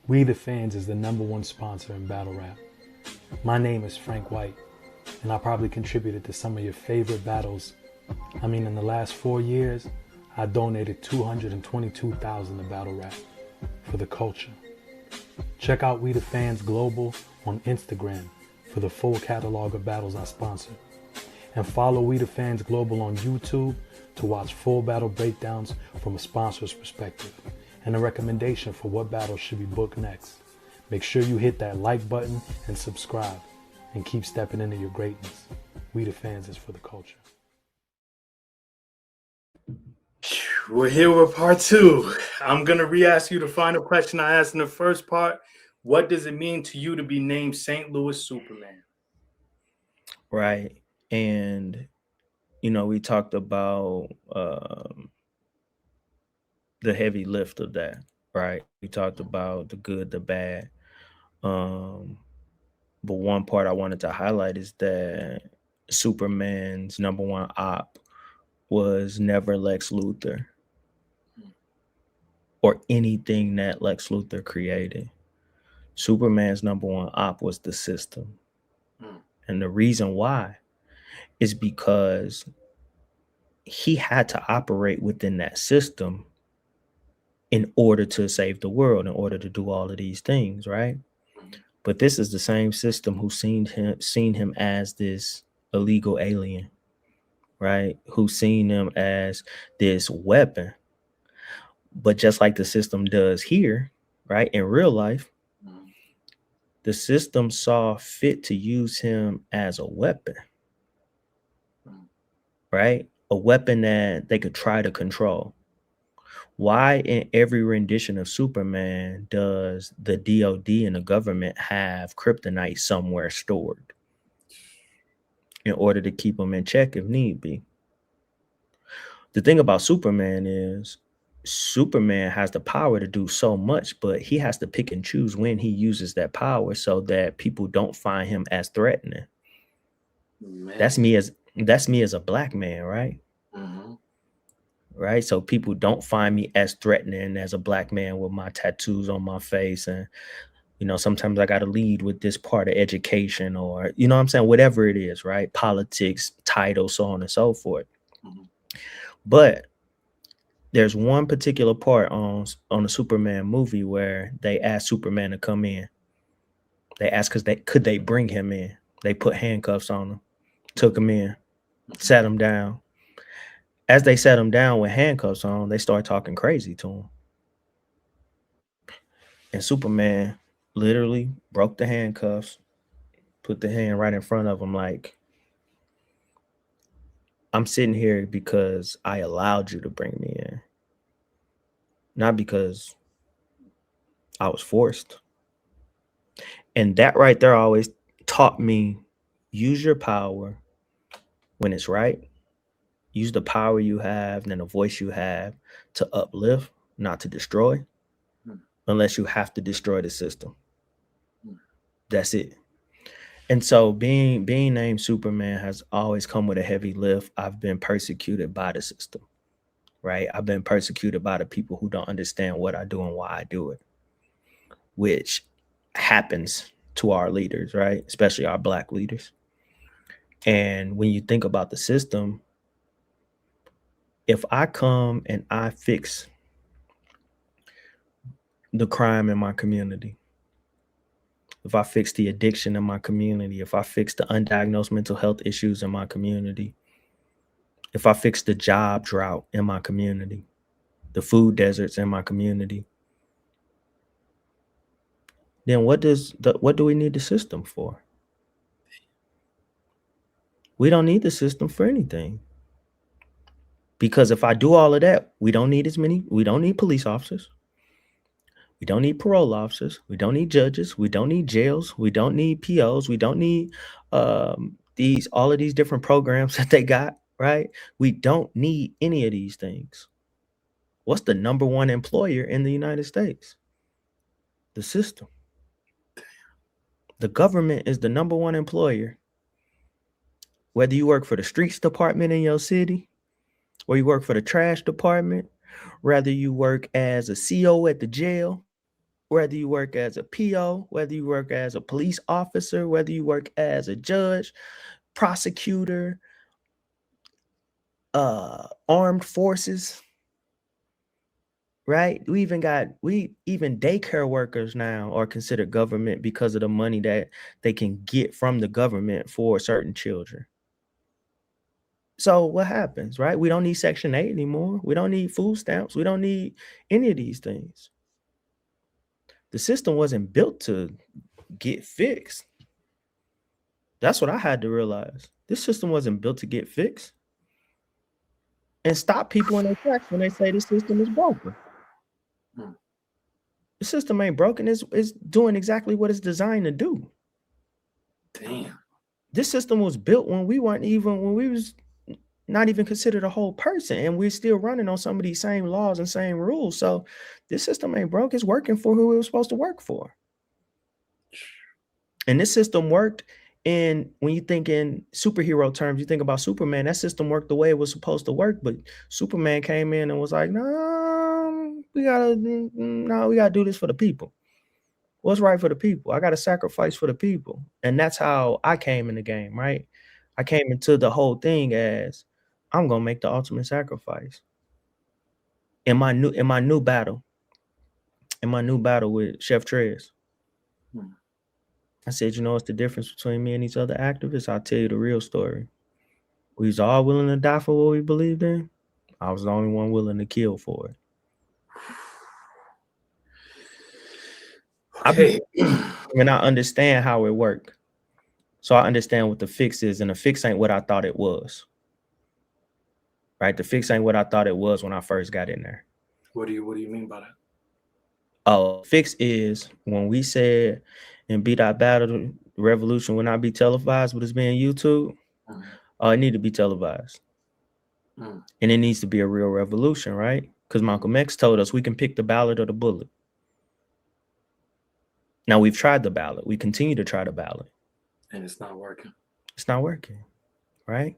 We the Fans is the #1 sponsor in battle rap. My name is Frank White, and I probably contributed to some of your favorite battles. I mean, in the last 4 years, I donated $222,000 to battle rap for the culture. Check out We the Fans Global on Instagram for the full catalog of battles I sponsor. And follow We the Fans Global on YouTube to watch full battle breakdowns from a sponsor's perspective and a recommendation for what battles should be booked next. Make sure you hit that like button and subscribe and keep stepping into your greatness. We the Fans is for the culture. We're here with part 2. I'm going to re-ask you the final question I asked in the first part. What does it mean to you to be named St. Louis Superman? Right. And, we talked about the heavy lift of that, right? We talked about the good, the bad. But one part I wanted to highlight is that Superman's #1 op was never Lex Luthor or anything that Lex Luthor created. Superman's #1 op was the system. And the reason why is because he had to operate within that system in order to save the world, in order to do all of these things, right? But this is the same system who seen him as this illegal alien, right? Who seen him as this weapon. But just like the system does here, right, in real life, the system saw fit to use him as a weapon, right? A weapon that they could try to control. Why in every rendition of Superman does the DOD and the government have kryptonite somewhere stored in order to keep them in check if need be? The thing about Superman is Superman has the power to do so much, but he has to pick and choose when he uses that power so that people don't find him as threatening. Man. That's me as a black man, right? Right. So people don't find me as threatening as a black man with my tattoos on my face. And, sometimes I got to lead with this part of education or, what I'm saying? Whatever it is, right? Politics, title, so on and so forth. But there's one particular part on the Superman movie where they asked Superman to come in. They asked could they bring him in? They put handcuffs on him, took him in, sat him down. As they sat him down with handcuffs on, they started talking crazy to him. And Superman literally broke the handcuffs, put the hand right in front of him like, I'm sitting here because I allowed you to bring me in, not because I was forced. And that right there always taught me, use your power when it's right. Use the power you have and the voice you have to uplift, not to destroy, unless you have to destroy the system. That's it. And so being named Superman has always come with a heavy lift. I've been persecuted by the system, right? I've been persecuted by the people who don't understand what I do and why I do it, which happens to our leaders, right? Especially our black leaders. And when you think about the system, if I come and I fix the crime in my community, if I fix the addiction in my community, if I fix the undiagnosed mental health issues in my community, if I fix the job drought in my community, the food deserts in my community, then what do we need the system for? We don't need the system for anything. Because if I do all of that, we don't need police officers. We don't need parole officers. We don't need judges. We don't need jails. We don't need POs. We don't need all of these different programs that they got, right? We don't need any of these things. What's the #1 employer in the United States? The system. The government is the #1 employer. Whether you work for the streets department in your city, or you work for the trash department, whether you work as a CO at the jail, whether you work as a PO, whether you work as a police officer, whether you work as a judge, prosecutor, armed forces, right? We even daycare workers now are considered government because of the money that they can get from the government for certain children. So what happens, right? We don't need Section 8 anymore. We don't need food stamps. We don't need any of these things. The system wasn't built to get fixed. That's what I had to realize. This system wasn't built to get fixed. And stop people in their tracks when they say this system is broken. The system ain't broken. It's doing exactly what it's designed to do. Damn. This system was built when we was not even considered a whole person, and we're still running on some of these same laws and same rules. So this system ain't broke. It's working for who it was supposed to work for. And this system worked. And when you think in superhero terms, you think about Superman, that system worked the way it was supposed to work. But Superman came in and was like, no, we gotta do this for the people. What's right for the people? I gotta sacrifice for the people. And that's how I came in the game, right? I came into the whole thing as I'm gonna make the ultimate sacrifice. In my new battle with Chef Trez. I said, you know what's the difference between me and these other activists? I'll tell you the real story. We was all willing to die for what we believed in. I was the only one willing to kill for it. Okay. And I understand how it worked. So I understand what the fix is, and the fix ain't what I thought it was. Right? The fix ain't what I thought it was when I first got in there. What do you mean by that? Oh, fix is when we said in B.Battle, the revolution will not be televised, but it's being YouTube. It need to be televised. And it needs to be a real revolution, right? Because Malcolm X told us we can pick the ballot or the bullet. Now we've tried the ballot. We continue to try the ballot. And it's not working. It's not working, right?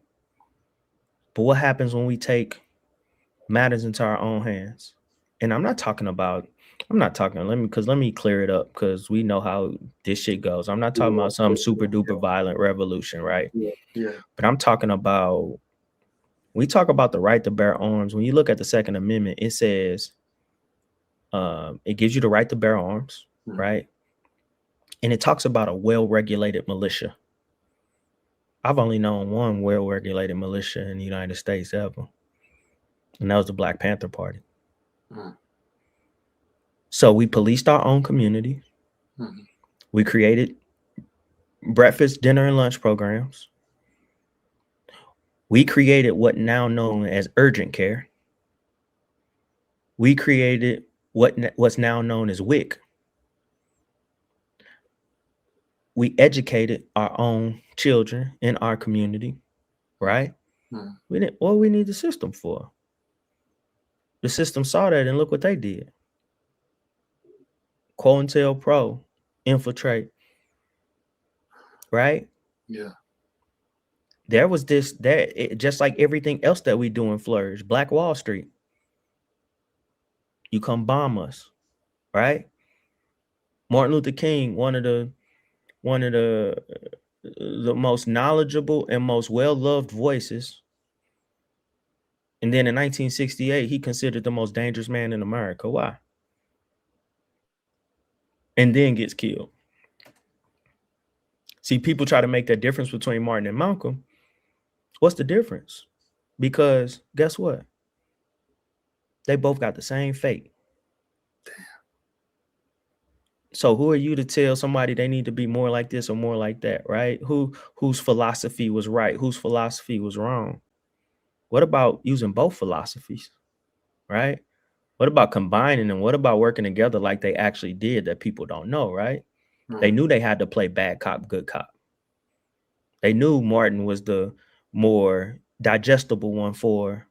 But what happens when we take matters into our own hands? And let me clear it up, because we know how this shit goes. I'm not talking about some super duper violent revolution, right? Yeah. But I'm talking about, we talk about the right to bear arms. When you look at the Second Amendment, it says it gives you the right to bear arms, right? And it talks about a well-regulated militia. I've only known one well-regulated militia in the United States ever, and that was the Black Panther Party. So we policed our own community. We created breakfast, dinner, and lunch programs. We created what now known as urgent care. We created what's now known as WIC. We educated our own children in our community, right? What we need the system for? The system saw that, and look what they did. COINTELPRO, infiltrate, right? Yeah. There was just like everything else that we do in Flourish, Black Wall Street. You come bomb us, right? Martin Luther King, one of the most knowledgeable and most well-loved voices. And then in 1968, he considered the most dangerous man in America. Why? And then gets killed. See, people try to make that difference between Martin and Malcolm. What's the difference? Because guess what? They both got the same fate. So who are you to tell somebody they need to be more like this or more like that, right? Whose philosophy was right? Whose philosophy was wrong? What about using both philosophies, right? What about combining them? What about working together like they actually did that people don't know, right? They knew they had to play bad cop, good cop. They knew Martin was the more digestible one for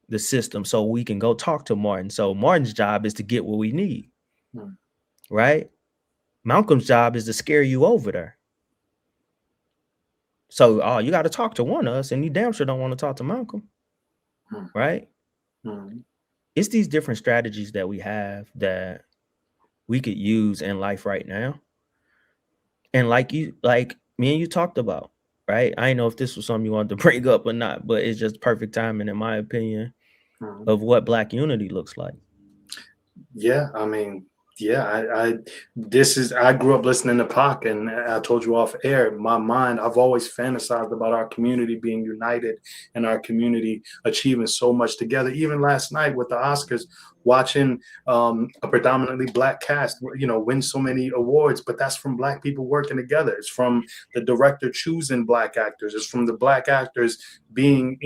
the system, so we can go talk to Martin. So Martin's job is to get what we need, right? Malcolm's job is to scare you over there. So you got to talk to one of us, and you damn sure don't want to talk to Malcolm, right? It's these different strategies that we have that we could use in life right now. And like me and you talked about, right? I didn't know if this was something you wanted to bring up or not, but it's just perfect timing, in my opinion, of what Black unity looks like. Yeah, I mean, yeah, I grew up listening to Pac, and I told you off air, my mind, I've always fantasized about our community being united and our community achieving so much together. Even last night with the Oscars, watching a predominantly Black cast, win so many awards, but that's from Black people working together. It's from the director choosing Black actors. It's from the Black actors being,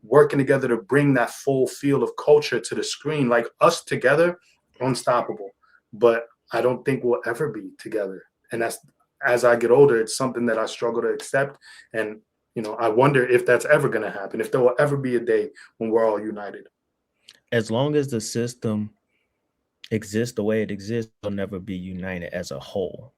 working together to bring that full field of culture to the screen. Like us together, unstoppable. But I don't think we'll ever be together. And that's, as I get older, it's something that I struggle to accept. And, I wonder if that's ever going to happen, if there will ever be a day when we're all united. As long as the system exists the way it exists, we'll never be united as a whole.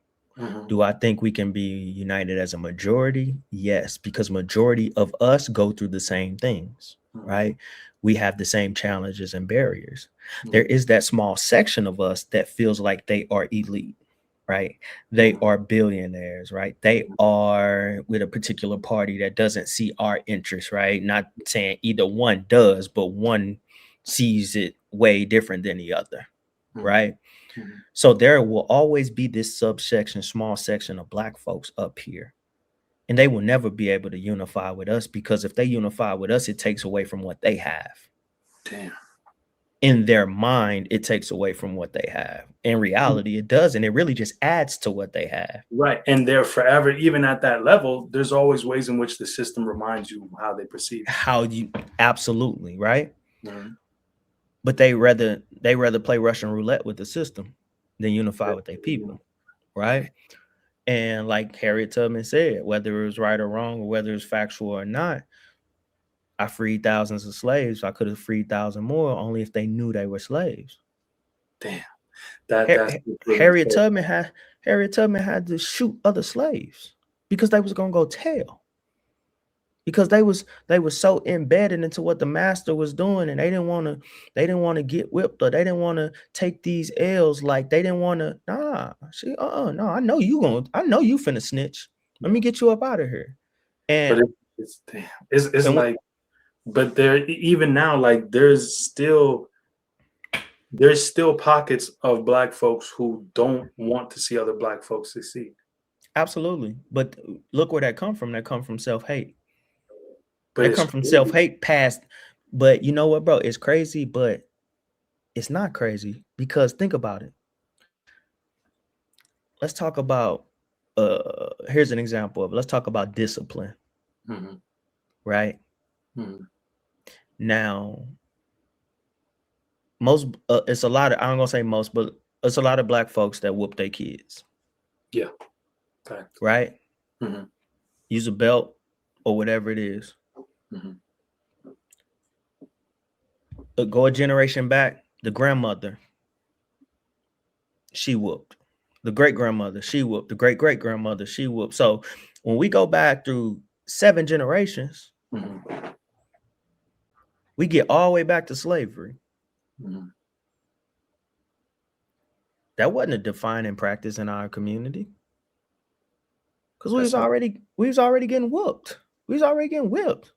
Do I think we can be united as a majority? Yes, because majority of us go through the same things, right? We have the same challenges and barriers. There is that small section of us that feels like they are elite, right? They are billionaires, right? They are with a particular party that doesn't see our interests, right? Not saying either one does, but one sees it way different than the other, right? So there will always be this subsection, small section of Black folks up here. And they will never be able to unify with us, because if they unify with us, it takes away from what they have. Damn. In their mind, it takes away from what they have. In reality, it doesn't. It really just adds to what they have. Right. And they're forever, even at that level, there's always ways in which the system reminds you how they perceive. Absolutely, right? But they rather play Russian roulette with the system than unify with their people, right? And like Harriet Tubman said, whether it was right or wrong, or whether it's factual or not, I freed thousands of slaves. I could have freed thousands more only if they knew they were slaves. Damn. Harriet Tubman had to shoot other slaves because they was gonna go tell. Because they were so embedded into what the master was doing, and they didn't want to get whipped, or they didn't want to take these L's. Like they didn't want to. No, I know you finna snitch. Let me get you up out of here. And but it's like, but there, even now, like there's still pockets of Black folks who don't want to see other Black folks succeed. Absolutely, but look where that come from. That come from self-hate. They come from self-hate past. But you know what, bro? It's crazy, but it's not crazy, because think about it. Let's talk about here's an example of it. Let's talk about discipline. Right? Now, it's a lot of, I'm gonna say most, but it's a lot of Black folks that whoop their kids. Yeah. Fact. Right? Use a belt or whatever it is. Go a generation back, the grandmother, she whooped. The great-grandmother, she whooped. The great-great-grandmother, she whooped. So when we go back through 7 generations, we get all the way back to slavery. That wasn't a defining practice in our community, because we was already getting whooped. We was already getting whipped.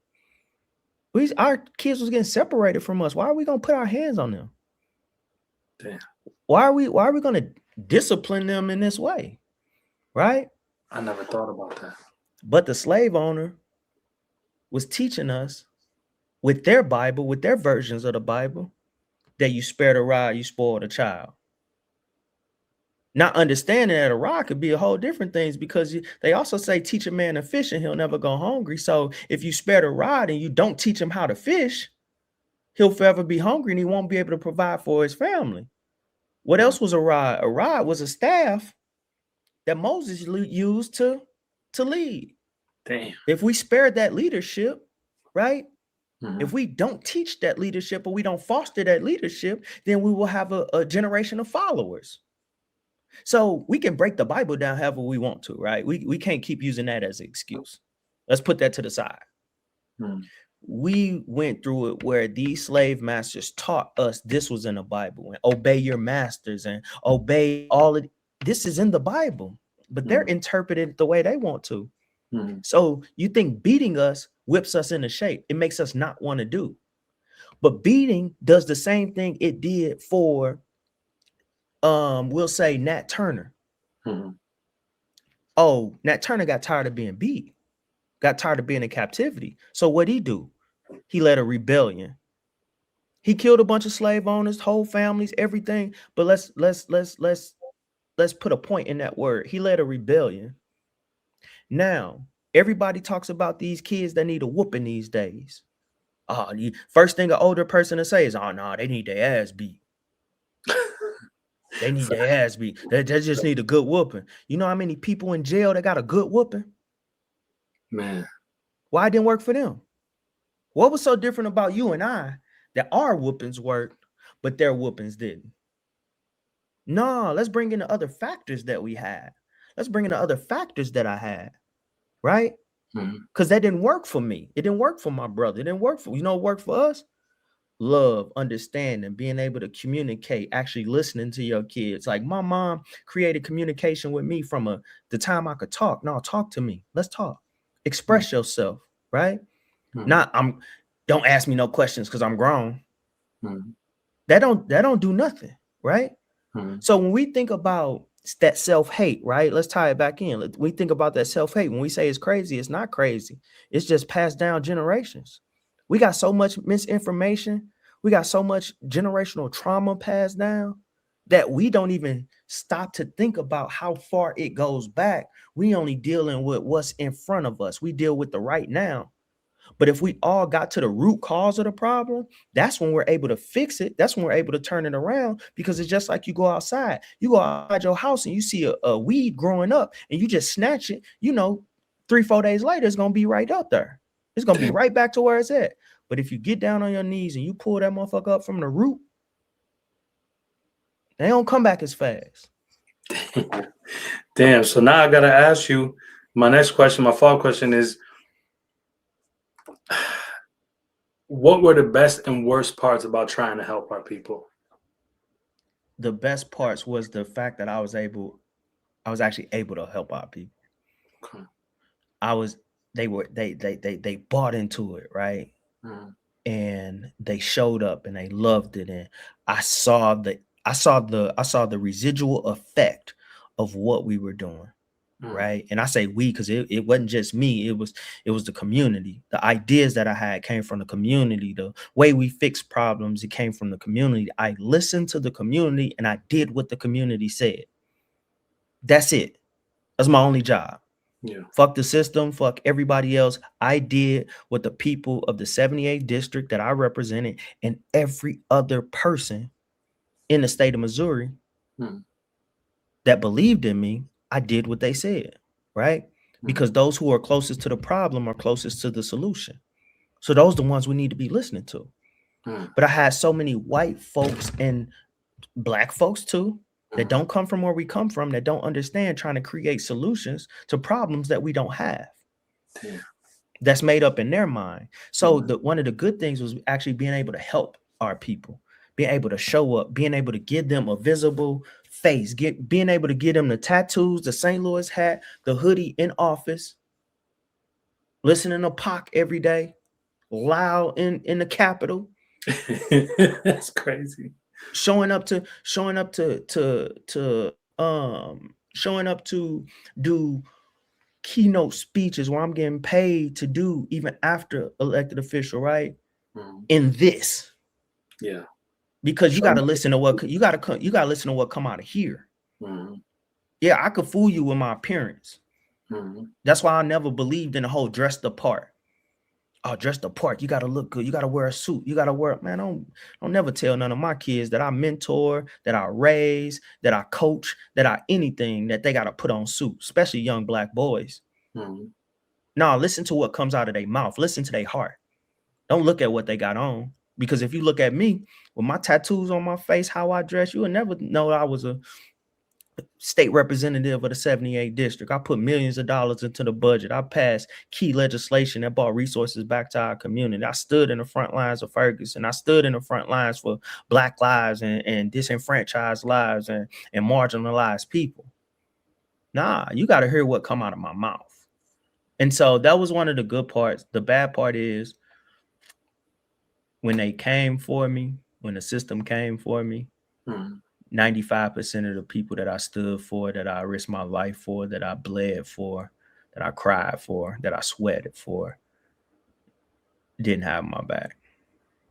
Our kids was getting separated from us. Why are we gonna put our hands on them? Damn. Why are we gonna discipline them in this way? Right? I never thought about that. But the slave owner was teaching us with their Bible, with their versions of the Bible, that you spare the rod, you spoil the child. Not understanding that a rod could be a whole different things, because they also say teach a man to fish and he'll never go hungry. So if you spare the rod and you don't teach him how to fish, he'll forever be hungry and he won't be able to provide for his family. What else was a rod? A rod was a staff that Moses used to lead. Damn. If we spared that leadership, right? If we don't teach that leadership, or we don't foster that leadership, then we will have a generation of followers. So we can break the Bible down however we want to, right? We can't keep using that as an excuse. Let's put that to the side. we went through it where these slave masters taught us this was in the Bible and obey your masters and obey all of this is in the Bible, but they're interpreted the way they want to. So you think beating us whips us into shape. It makes us not want to do. But beating does the same thing it did for, we'll say Nat Turner. Oh, Nat Turner got tired of being beat, got tired of being in captivity. So what'd he do? He led a rebellion. He killed a bunch of slave owners, whole families, everything. But let's put a point in that word. He led a rebellion. Now, everybody talks about these kids that need a whooping these days. Oh, the first thing an older person to say is, oh, no, they need their ass beat. They need their ass beat. They just need a good whooping. You know how many people in jail that got a good whooping? Man. Why it didn't work for them? What was so different about you and I that our whoopings worked, but their whoopings didn't? No, let's bring in the other factors that we had. Let's bring in the other factors that I had, right? Because that didn't work for me. It didn't work for my brother. It didn't work for, you know what worked for us? Love, understanding, being able to communicate, actually listening to your kids. Like my mom created communication with me from the time I could talk. No, talk to me. Let's talk. Express yourself, right? Not don't ask me no questions because I'm grown. That don't do nothing, right? So when we think about that self-hate, right? Let's tie it back in. We think about that self-hate. When we say it's crazy, it's not crazy. It's just passed down generations. We got so much misinformation. We got so much generational trauma passed down that we don't even stop to think about how far it goes back. We only dealing with what's in front of us. We deal with the right now. But if we all got to the root cause of the problem, that's when we're able to fix it. That's when we're able to turn it around, because it's just like you go outside. You go outside your house and you see a weed growing up and you just snatch it. You know, 3-4 days later, it's going to be right up there. It's going to be right back to where it's at. But if you get down on your knees and you pull that motherfucker up from the root, they don't come back as fast. Damn. So now I got to ask you, my next question, my follow-up question is, what were the best and worst parts about trying to help our people? The best parts was the fact that I was actually able to help our people. Okay. They bought into it, right? And they showed up and they loved it. And I saw the residual effect of what we were doing. Right. And I say we because it wasn't just me. It was the community. The ideas that I had came from the community. The way we fix problems, it came from the community. I listened to the community and I did what the community said. That's it. That's my only job. Yeah. Fuck the system. Fuck everybody else. I did what the people of the 78th district that I represented and every other person in the state of Missouri that believed in me. I did what they said, right? Because those who are closest to the problem are closest to the solution. So those are the ones we need to be listening to. But I had so many white folks and black folks too that don't come from where we come from, that don't understand trying to create solutions to problems that we don't have. That's made up in their mind. So one of the good things was actually being able to help our people, being able to show up, being able to give them a visible face, being able to get them the tattoos, the St. Louis hat, the hoodie in office, listening to Pac every day, loud in the Capitol. That's crazy. Showing up to do keynote speeches where I'm getting paid to do even after elected official, right? In this. Yeah. Because you got to listen to what you got to listen to what come out of here. Yeah, I could fool you with my appearance. That's why I never believed in the whole dress the part. Oh, dress the part. You got to look good. You got to wear a suit. You got to wear. Man, don't never tell none of my kids that I mentor, that I raise, that I coach, that I anything that they got to put on suit, especially young black boys. No, listen to what comes out of their mouth. Listen to their heart. Don't look at what they got on. Because if you look at me with my tattoos on my face, how I dress, you would never know I was a state representative of the 78th district. I put millions of dollars into the budget. I passed key legislation that brought resources back to our community. I stood in the front lines of Ferguson. I stood in the front lines for Black lives and disenfranchised lives and marginalized people. Nah, you got to hear what come out of my mouth. And so that was one of the good parts. The bad part is when they came for me, when the system came for me, 95% of the people that I stood for, that I risked my life for, that I bled for, that I cried for, that I sweated for, didn't have my back.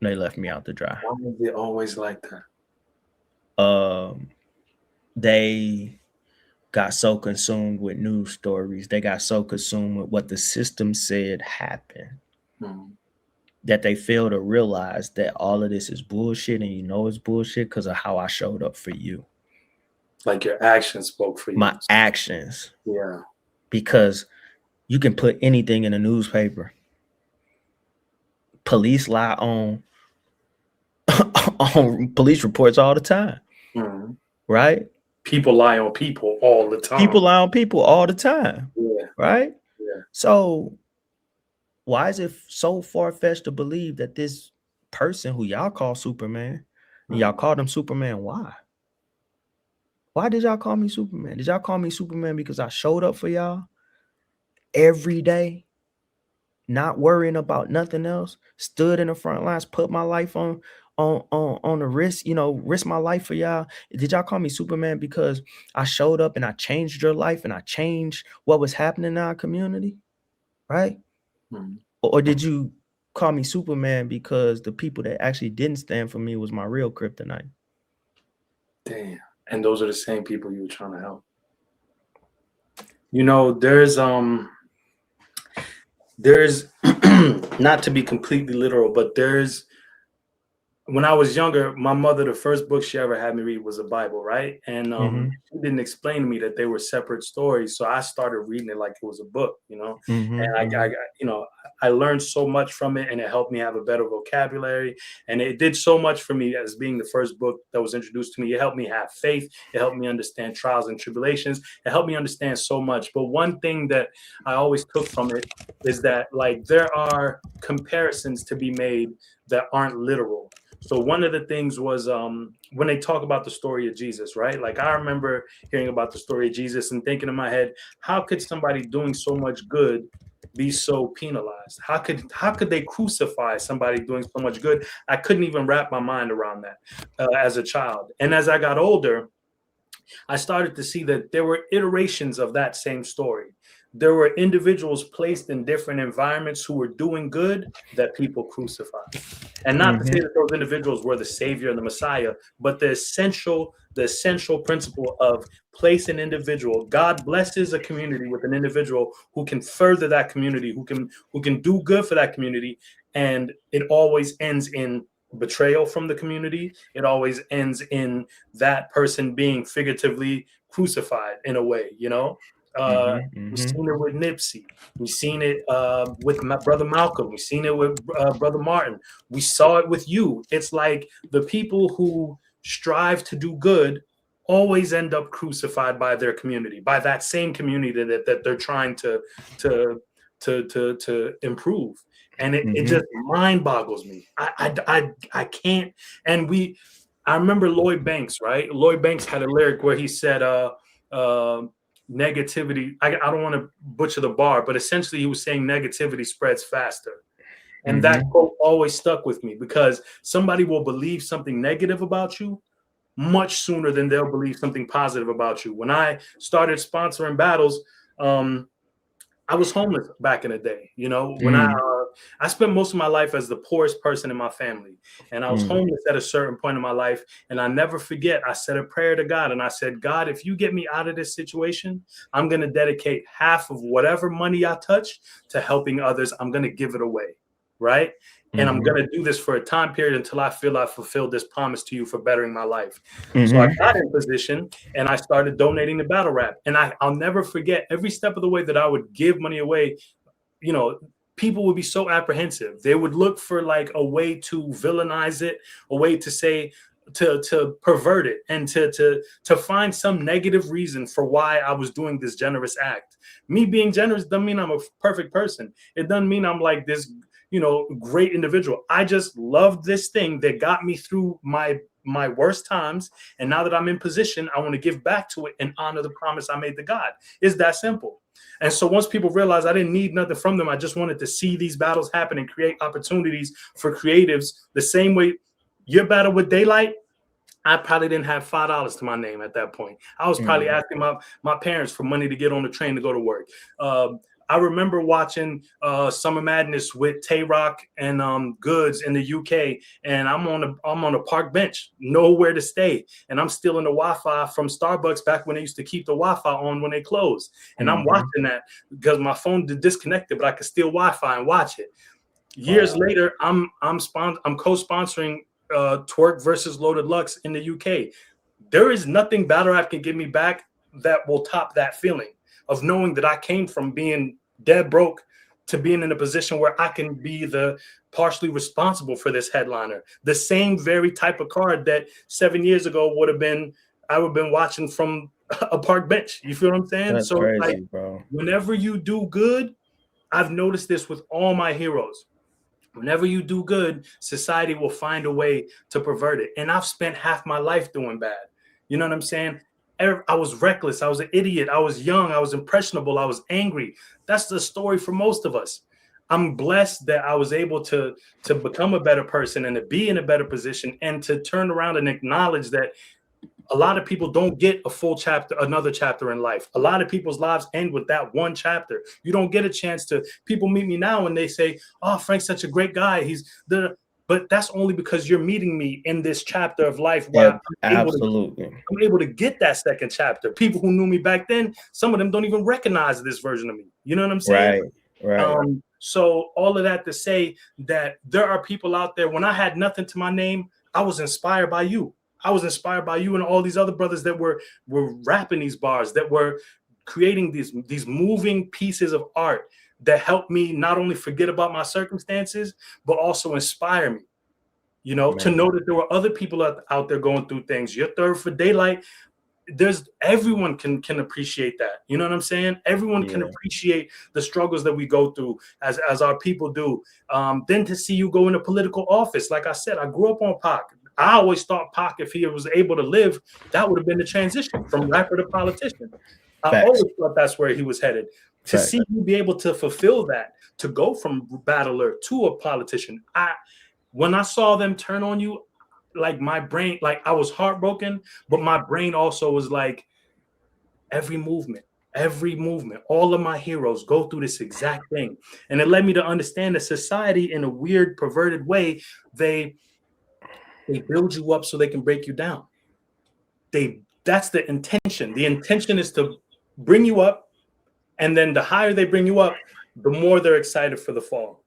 They left me out to dry. Why is it always like that? They got so consumed with news stories. They got so consumed with what the system said happened that they fail to realize that all of this is bullshit, and you know it's bullshit because of how I showed up for you. Like your actions spoke for you. My actions. Yeah. Because you can put anything in a newspaper. Police lie on police reports all the time. Right? People lie on people all the time. People lie on people all the time. Yeah. Right? Yeah. So why is it so far-fetched to believe that this person who y'all call Superman, and y'all called him Superman, why? Why did y'all call me Superman? Did y'all call me Superman because I showed up for y'all every day, not worrying about nothing else, stood in the front lines, put my life on the risk, risk my life for y'all? Did y'all call me Superman because I showed up and I changed your life and I changed what was happening in our community? Right? Or did you call me Superman because the people that actually didn't stand for me was my real kryptonite? Damn. And those are the same people you were trying to help. There's not to be completely literal, but when I was younger, my mother, the first book she ever had me read was the Bible, right? And she didn't explain to me that they were separate stories, so I started reading it like it was a book, And I learned so much from it, and it helped me have a better vocabulary, and it did so much for me as being the first book that was introduced to me. It helped me have faith. It helped me understand trials and tribulations. It helped me understand so much. But one thing that I always took from it is that, like, there are comparisons to be made that aren't literal. So one of the things was when they talk about the story of Jesus, right? Like, I remember hearing about the story of Jesus and thinking in my head, how could somebody doing so much good be so penalized? How could they crucify somebody doing so much good? I couldn't even wrap my mind around that as a child. And as I got older, I started to see that there were iterations of that same story. There were individuals placed in different environments who were doing good that people crucified. And not to say that those individuals were the savior and the Messiah, but the essential principle of place an individual. God blesses a community with an individual who can further that community, who can do good for that community. And it always ends in betrayal from the community. It always ends in that person being figuratively crucified in a way, We've seen it with Nipsey. We've seen it with my brother Malcolm. We've seen it with brother Martin. We saw it with you. It's like the people who strive to do good always end up crucified by their community, by that same community that they're trying to improve. And it just mind boggles me. I can't. And I remember Lloyd Banks, right? Lloyd Banks had a lyric where he said, negativity, I don't want to butcher the bar, but essentially he was saying negativity spreads faster. And that quote always stuck with me, because somebody will believe something negative about you much sooner than they'll believe something positive about you. When I started sponsoring battles, I was homeless back in the day. When I spent most of my life as the poorest person in my family, and I was homeless at a certain point in my life. And I never forget, I said a prayer to God, and I said, God, if you get me out of this situation, I'm going to dedicate half of whatever money I touch to helping others. I'm going to give it away. Right. And I'm going to do this for a time period until I feel I fulfilled this promise to you for bettering my life. So I got in position and I started donating to battle rap. And I'll never forget, every step of the way that I would give money away, people would be so apprehensive. They would look for like a way to villainize it, a way to say to pervert it and to find some negative reason for why I was doing this generous act. Me being generous doesn't mean I'm a perfect person. It doesn't mean I'm like this, great individual. I just loved this thing that got me through my worst times, and now that I'm in position, I want to give back to it and honor the promise I made to God. It's that simple. And so once people realized I didn't need nothing from them, I just wanted to see these battles happen and create opportunities for creatives the same way your battle with Daylight. I probably didn't have $5 to my name at that point. I was probably asking my parents for money to get on the train to go to work. I remember watching Summer Madness with Tay Rock and Goods in the UK, and I'm on a park bench, nowhere to stay, and I'm stealing the Wi-Fi from Starbucks back when they used to keep the Wi-Fi on when they closed, and I'm watching that because my phone disconnected, but I could steal Wi-Fi and watch it. Years later, I'm co-sponsoring Twerk versus Loaded Lux in the UK. There is nothing battle rap can give me back that will top that feeling of knowing that I came from being dead broke to being in a position where I can be the partially responsible for this headliner. The same very type of card that 7 years ago I would have been watching from a park bench. You feel what I'm saying? That's so crazy, like, bro. whenever you do good, I've noticed this with all my heroes. Whenever you do good, society will find a way to pervert it. And I've spent half my life doing bad. You know what I'm saying? I was reckless. I was an idiot. I was young. I was impressionable. I was angry. That's the story for most of us. I'm blessed that I was able to become a better person and to be in a better position and to turn around and acknowledge that a lot of people don't get a full chapter, another chapter in life. A lot of people's lives end with that one chapter. You don't get a chance to, people meet me now and they say, oh, Frank's such a great guy. But that's only because you're meeting me in this chapter of life where I'm able to get that second chapter. People who knew me back then, some of them don't even recognize this version of me. You know what I'm saying? Right. So all of that to say that there are people out there, when I had nothing to my name, I was inspired by you. I was inspired by you and all these other brothers that were rapping these bars, that were creating these moving pieces of art that helped me not only forget about my circumstances, but also inspire me, to know that there were other people out there going through things. Your Third for Daylight, everyone can appreciate that. You know what I'm saying? Everyone can appreciate the struggles that we go through as our people do. Then to see you go into political office, like I said, I grew up on Pac. I always thought Pac, if he was able to live, that would have been the transition from rapper to politician. I always thought that's where he was headed. To see you be able to fulfill that, to go from battler to a politician. When I saw them turn on you, like my brain, like I was heartbroken, but my brain also was like, every movement, all of my heroes go through this exact thing. And it led me to understand that society, in a weird, perverted way, they build you up so they can break you down. That's the intention. The intention is to bring you up, and then the higher they bring you up, the more they're excited for the fall.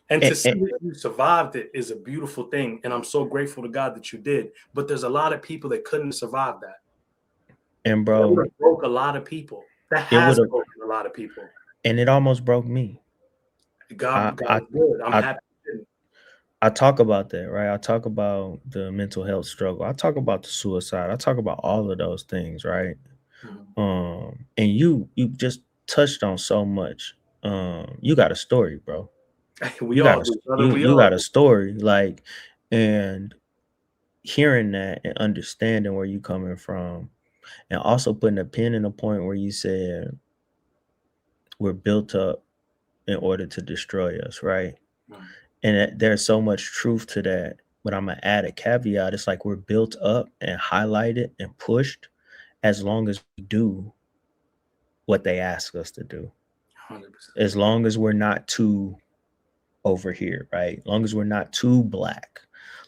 And to see that you survived it is a beautiful thing. And I'm so grateful to God that you did. But there's a lot of people that couldn't survive that. And bro, that broke a lot of people. That has broken a lot of people. And it almost broke me. God is good. I'm happy. I talk about that, right? I talk about the mental health struggle. I talk about the suicide. I talk about all of those things, right? And you just touched on so much. You got a story, bro. You got a story, like, and hearing that and understanding where you coming from, and also putting a pin in a point where you said we're built up in order to destroy us, right? And there's so much truth to that, but I'm gonna add a caveat. It's like we're built up and highlighted and pushed as long as we do what they ask us to do. 100%. As long as we're not too over here, right? As long as we're not too black,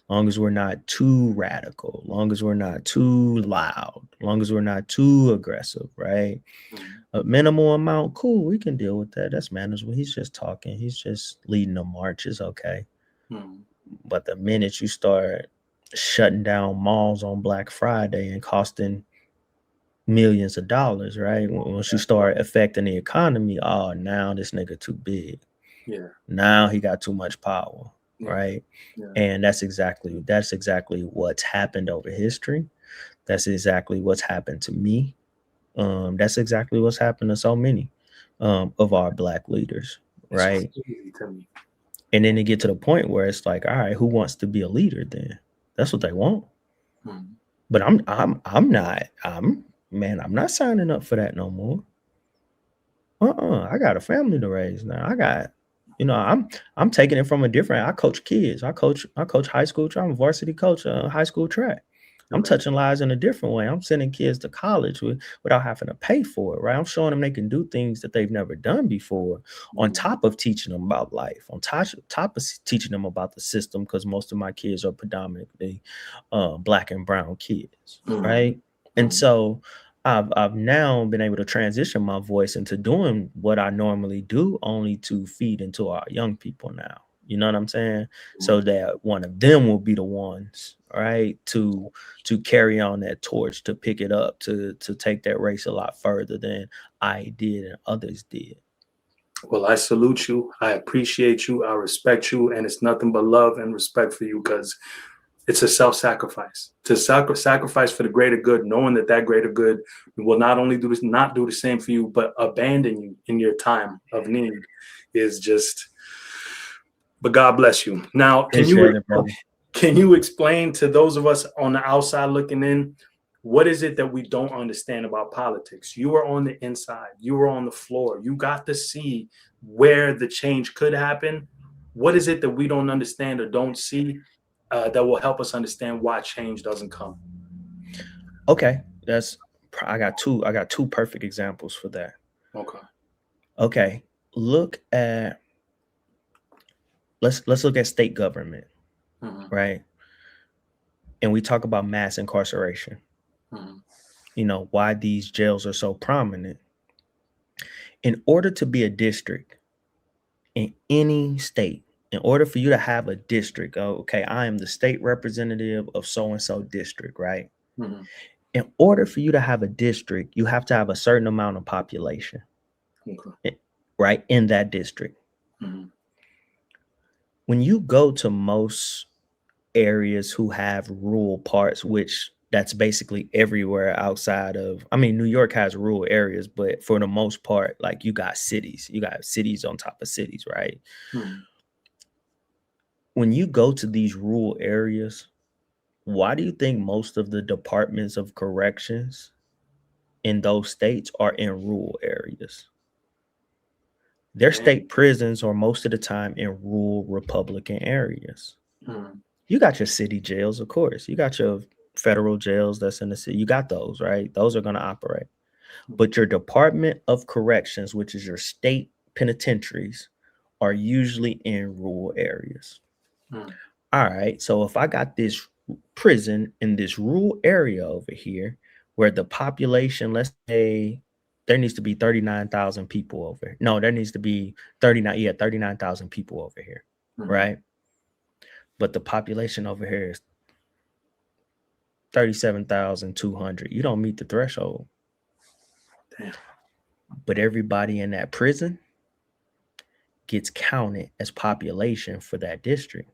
long as we're not too radical, long as we're not too loud, long as we're not too aggressive, right? A minimal amount, cool, we can deal with that. That's manageable. He's just talking. He's just leading a march. It's okay. But the minute you start shutting down malls on Black Friday and costing millions of dollars, right? Once you start affecting the economy, oh, now this nigga too big. Yeah. Now he got too much power. Yeah. right? Yeah. And that's exactly what's happened over history. That's exactly what's happened to me. That's exactly what's happened to so many of our Black leaders, It's right? crazy to me. And then they get to the point where it's like, all right, who wants to be a leader then? That's what they want. Mm. But I'm not signing up for that no more. I got a family to raise now. I'm taking it from a different. I coach kids. I coach high school. I'm a varsity coach, high school track. I'm Okay. touching lives in a different way. I'm sending kids to college without having to pay for it, right? I'm showing them they can do things that they've never done before, on top of teaching them about life, on top of teaching them about the system, because most of my kids are predominantly Black and brown kids, Mm. right? And so I've now been able to transition my voice into doing what I normally do, only to feed into our young people now. You know what I'm saying? So that one of them will be the ones, right, to carry on that torch, to pick it up, to take that race a lot further than I did and others did. Well, I salute you. I appreciate you. I respect you. And it's nothing but love and respect for you, because it's a self-sacrifice to sacrifice for the greater good, knowing that that greater good will not only not do the same for you, but abandon you in your time of need is just, but God bless you. Now, Appreciate it, brother. can you explain to those of us on the outside looking in, what is it that we don't understand about politics? You were on the inside, you were on the floor, you got to see where the change could happen. What is it that we don't understand or don't see that will help us understand why change doesn't come? Okay, I got two perfect examples for that. Okay. Okay, let's look at state government, Mm-hmm. right? And we talk about mass incarceration. Mm-hmm. You know, why these jails are so prominent. In order to be a district in any state, in order for you to have a district, okay, I am the state representative of so and so district, right? Mm-hmm. In order for you to have a district, you have to have a certain amount of population, Okay. right, in that district. Mm-hmm. When you go to most areas who have rural parts, which that's basically everywhere outside of, I mean, New York has rural areas, but for the most part, like you got cities on top of cities, right? Mm-hmm. When you go to these rural areas, why do you think most of the departments of corrections in those states are in rural areas? Their state prisons are most of the time in rural Republican areas. Mm-hmm. You got your city jails, of course. You got your federal jails that's in the city. You got those, right? Those are going to operate. But your Department of Corrections, which is your state penitentiaries, are usually in rural areas. Mm-hmm. All right. So if I got this prison in this rural area over here where the population, let's say there needs to be 39,000 people over here. No, there needs to be 39,000 people over here. Mm-hmm. Right. But the population over here is 37,200. You don't meet the threshold. Damn. But everybody in that prison gets counted as population for that district.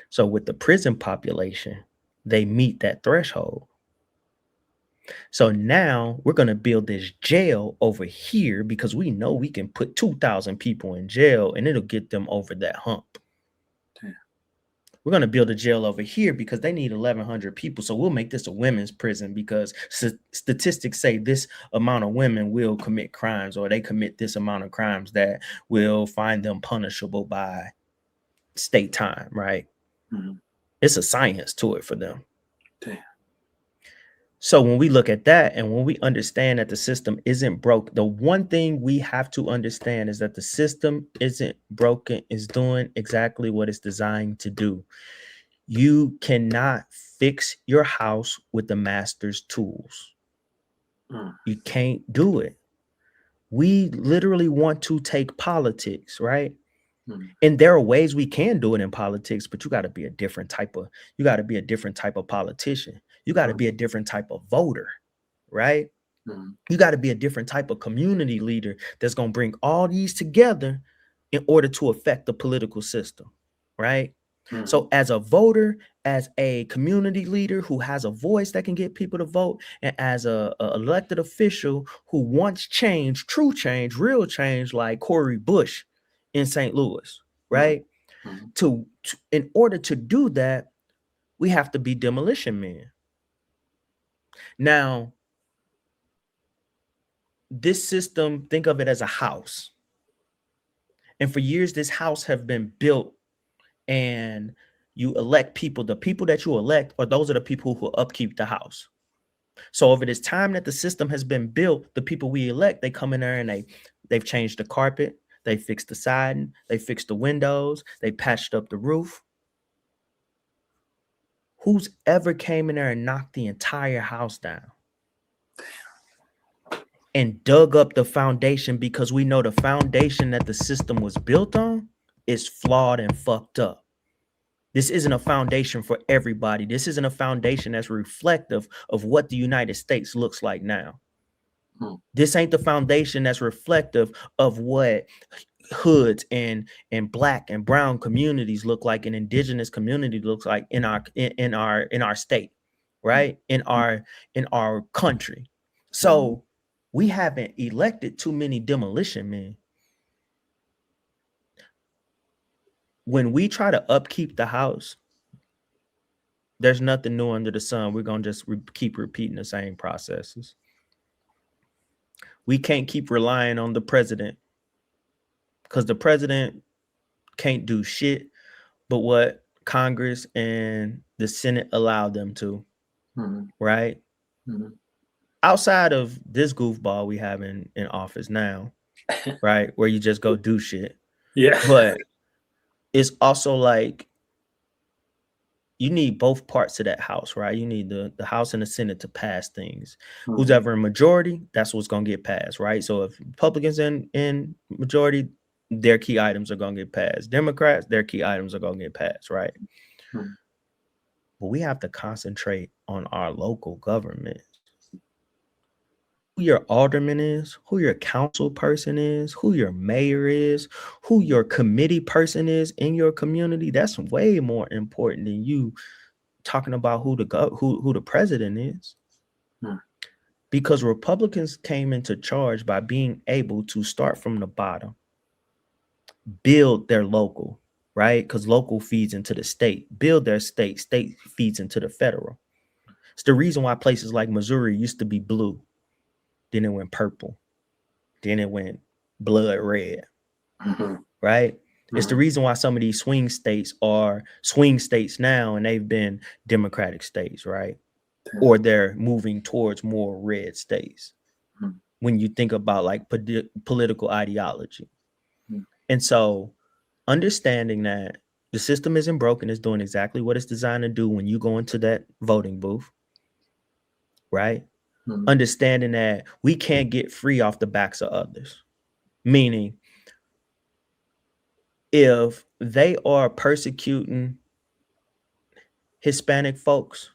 So with the prison population, they meet that threshold. So now we're going to build this jail over here because we know we can put 2,000 people in jail and it'll get them over that hump. Damn. We're going to build a jail over here because they need 1,100 people. So we'll make this a women's prison because statistics say this amount of women will commit crimes, or they commit this amount of crimes that will find them punishable by state time, right? Mm-hmm. It's a science to it for them. Damn. So when we look at that and when we understand that the system isn't broke, the one thing we have to understand is that the system isn't broken, is doing exactly what it's designed to do. You cannot fix your house with the master's tools. You can't do it. We literally want to take politics, right? And there are ways we can do it in politics, but you got to be a different type of politician. You got to be a different type of voter, right? You got to be a different type of community leader that's going to bring all these together in order to affect the political system. right? Mhm. So as a voter, as a community leader who has a voice that can get people to vote, and as a elected official who wants change, true change, real change, like Cori Bush in St. Louis, right? Mhm. In order to do that, we have to be demolition men. Now, this system, think of it as a house. And for years, this house have been built, and you elect people. The people that you elect are those are the people who upkeep the house. So over this time that the system has been built, the people we elect, they come in there and they've changed the carpet, they fixed the siding, they fixed the windows, they patched up the roof. Who's ever came in there and knocked the entire house down and dug up the foundation, because we know the foundation that the system was built on is flawed and fucked up. This isn't a foundation for everybody. This isn't a foundation that's reflective of what the United States looks like now. This ain't the foundation that's reflective of what hoods and black and brown communities look like, and indigenous community looks like in our state, right? In our country. So we haven't elected too many demolition men. When we try to upkeep the house, there's nothing new under the sun. We're gonna just keep repeating the same processes. We can't keep relying on the president, because the president can't do shit but what Congress and the Senate allowed them to, right? Outside of this goofball we have in office now, right, where you just go do shit. Yeah. But it's also like you need both parts of that house, right? You need the House and the Senate to pass things. Who's ever in majority, that's what's gonna get passed, right? So if Republicans in majority, their key items are gonna get passed. Democrats, their key items are gonna get passed, right? But we have to concentrate on our local government. Who your alderman is, who your council person is, who your mayor is, who your committee person is in your community. That's way more important than you talking about who the president is. Because Republicans came into charge by being able to start from the bottom, build their local, right? Because local feeds into the state, build their state, state feeds into the federal. It's the reason why places like Missouri used to be blue, then it went purple, then it went blood red, right? It's the reason why some of these swing states are swing states now, and they've been Democratic states, right? Or they're moving towards more red states when you think about like political ideology. And so understanding that the system isn't broken, it's doing exactly what it's designed to do when you go into that voting booth, right? Understanding that we can't get free off the backs of others. Meaning, if they are persecuting Hispanic folks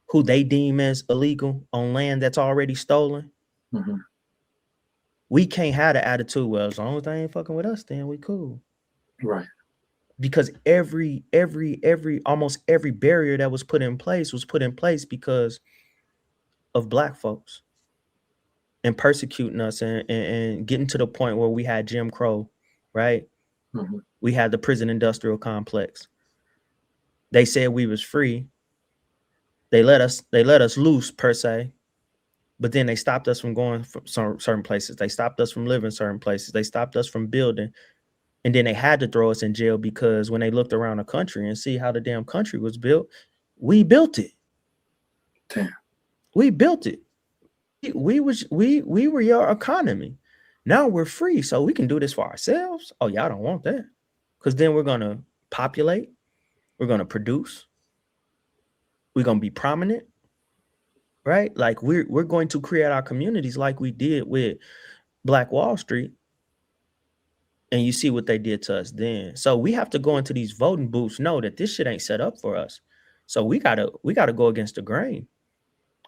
who they deem as illegal on land that's already stolen, we can't have the attitude, well, as long as they ain't fucking with us, then we cool. Right. Because almost every barrier that was put in place because of Black folks and persecuting us and getting to the point where we had Jim Crow, right? We had the prison industrial complex. They said we was free. They let us loose per se, but then they stopped us from going from certain places. They stopped us from living certain places. They stopped us from building. And then they had to throw us in jail because when they looked around the country and see how the damn country was built, we built it. Damn. We built it. We were your economy. Now we're free, so we can do this for ourselves. Oh, y'all don't want that. Because then we're gonna populate, we're gonna produce, we're gonna be prominent, right? Like we're going to create our communities like we did with Black Wall Street. And you see what they did to us then. So we have to go into these voting booths, know that this shit ain't set up for us. So we gotta go against the grain.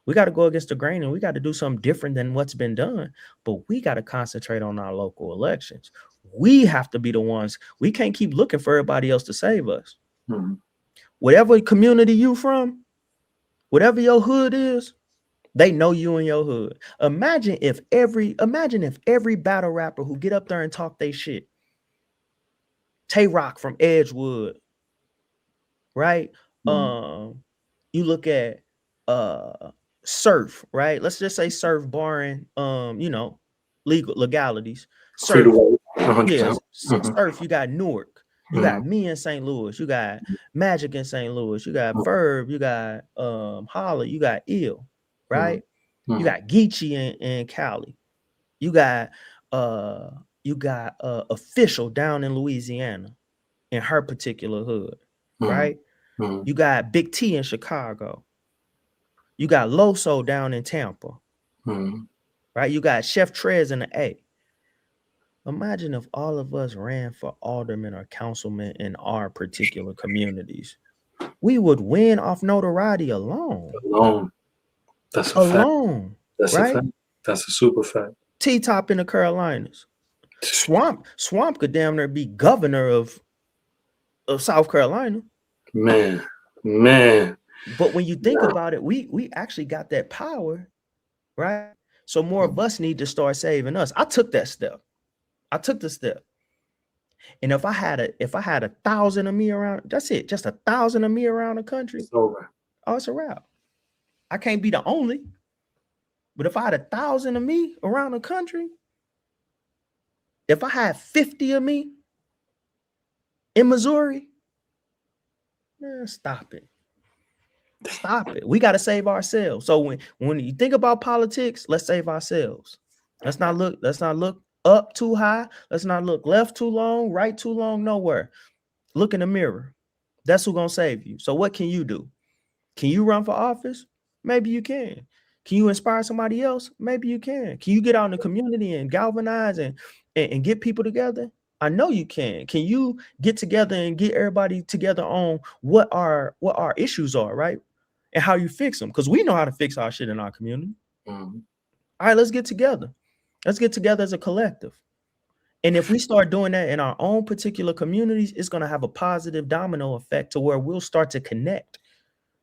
We got to go against the grain, and we got to do something different than what's been done. But we got to concentrate on our local elections. We have to be the ones. We can't keep looking for everybody else to save us. Mm-hmm. Whatever community you from, whatever your hood is, they know you in your hood. Imagine if every battle rapper who get up there and talk they shit, Tay Rock from Edgewood, right? Mm-hmm. You look at Surf, right? Let's just say Surf barring legalities. Free to Surf, wait, 100%. yes, Surf, you got Newark, you Mm-hmm. got me in St. Louis, you got Magic in St. Louis, you got Verb, you got Holla, you got Ill, right? Mm-hmm. You got Geechee in Cali, you got Official down in Louisiana in her particular hood, right? Mm-hmm. You got Big T in Chicago. You got Loso down in Tampa, Mm-hmm. right? You got Chef Trez in the A. Imagine if all of us ran for alderman or councilman in our particular communities. We would win off notoriety alone. Alone. That's a fact. That's right? a fact. That's a super fact. T-Top in the Carolinas. Swamp could damn near be governor of South Carolina. Man. But when you think about it, we actually got that power, right? So more of us need to start saving us. I took that step. I took the step. And if I had 1,000 of me around, that's it. Just 1,000 of me around the country. It's over. Oh, it's a wrap. I can't be the only. But if I had 1,000 of me around the country, if I had 50 of me in Missouri, man, stop it. Stop it. We got to save ourselves. So when you think about politics, let's save ourselves. Let's not look up too high. Let's not look left too long, right too long, nowhere. Look in the mirror. That's who's gonna save you. So what can you do? Can you run for office? Maybe you can. Can you inspire somebody else? Maybe you can. Can you get out in the community and galvanize and get people together? I know you can. Can you get together and get everybody together on what our issues are, right? And how you fix them? Because we know how to fix our shit in our community. Mm-hmm. All right, let's get together. Let's get together as a collective. And if we start doing that in our own particular communities, it's going to have a positive domino effect to where we'll start to connect.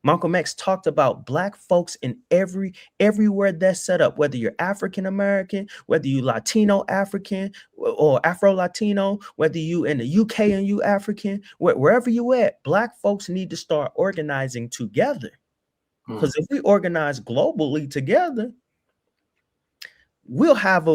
Malcolm X talked about Black folks in everywhere that's set up, whether you're African American, whether you Latino African or Afro Latino, whether you in the UK and you African, wherever you at, Black folks need to start organizing together. Because if we organize globally together, we'll have a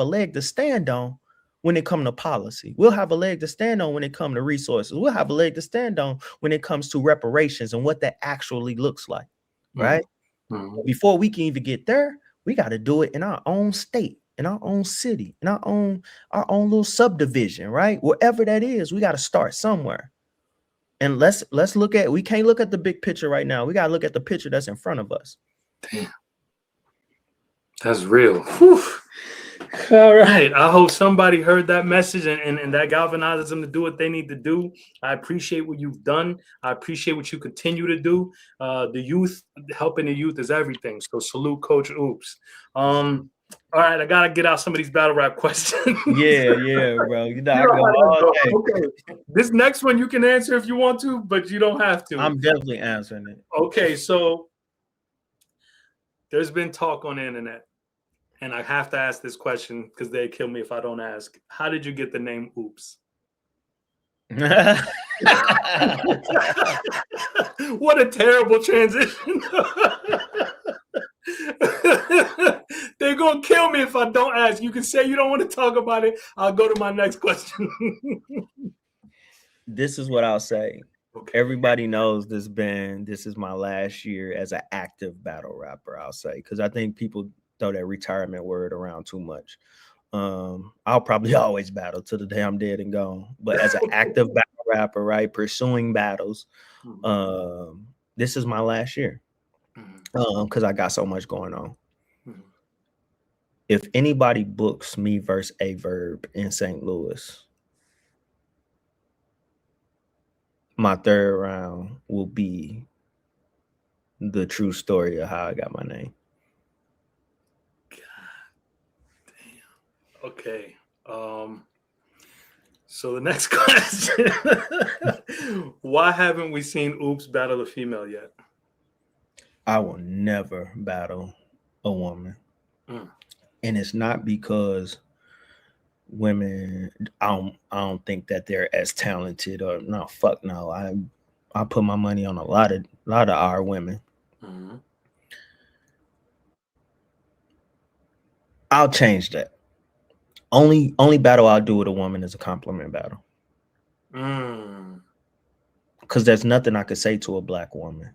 leg to stand on when it comes to policy. We'll have a leg to stand on when it comes to resources. We'll have a leg to stand on when it comes to reparations and what that actually looks like, right? Mm-hmm. Before we can even get there, we got to do it in our own state, in our own city, in our own little subdivision, right? Wherever that is, we got to start somewhere. And let's look at, we can't look at the big picture right now. We got to look at the picture that's in front of us. Damn. That's real. Whew. All right. I hope somebody heard that message and that galvanizes them to do what they need to do. I appreciate what you've done. I appreciate what you continue to do. The youth, helping the youth is everything. So salute Coach Ooops. All right, I gotta get out some of these battle rap questions. Yeah, bro. You know, I go all day. Okay. This next one you can answer if you want to, but you don't have to. I'm definitely answering it. Okay, so there's been talk on the internet. And I have to ask this question because they kill me if I don't ask. How did you get the name Ooops? What a terrible transition. They're going to kill me if I don't ask. You can say you don't want to talk about it. I'll go to my next question. This is what I'll say. Okay. Everybody knows this is my last year as an active battle rapper, I'll say, because I think people throw that retirement word around too much. I'll probably always battle till the day I'm dead and gone. But as an active battle rapper, right, pursuing battles, this is my last year because I got so much going on. If anybody books me versus A Verb in St. Louis, my third round will be the true story of how I got my name. Okay. So the next question: why haven't we seen Oops battle a female yet? I will never battle a woman. Mm. And it's not because women, I don't think that they're as talented, or no, fuck no. I put my money on a lot of our women. Mm-hmm. I'll change that. Only battle I'll do with a woman is a compliment battle. Because there's nothing I could say to a black woman.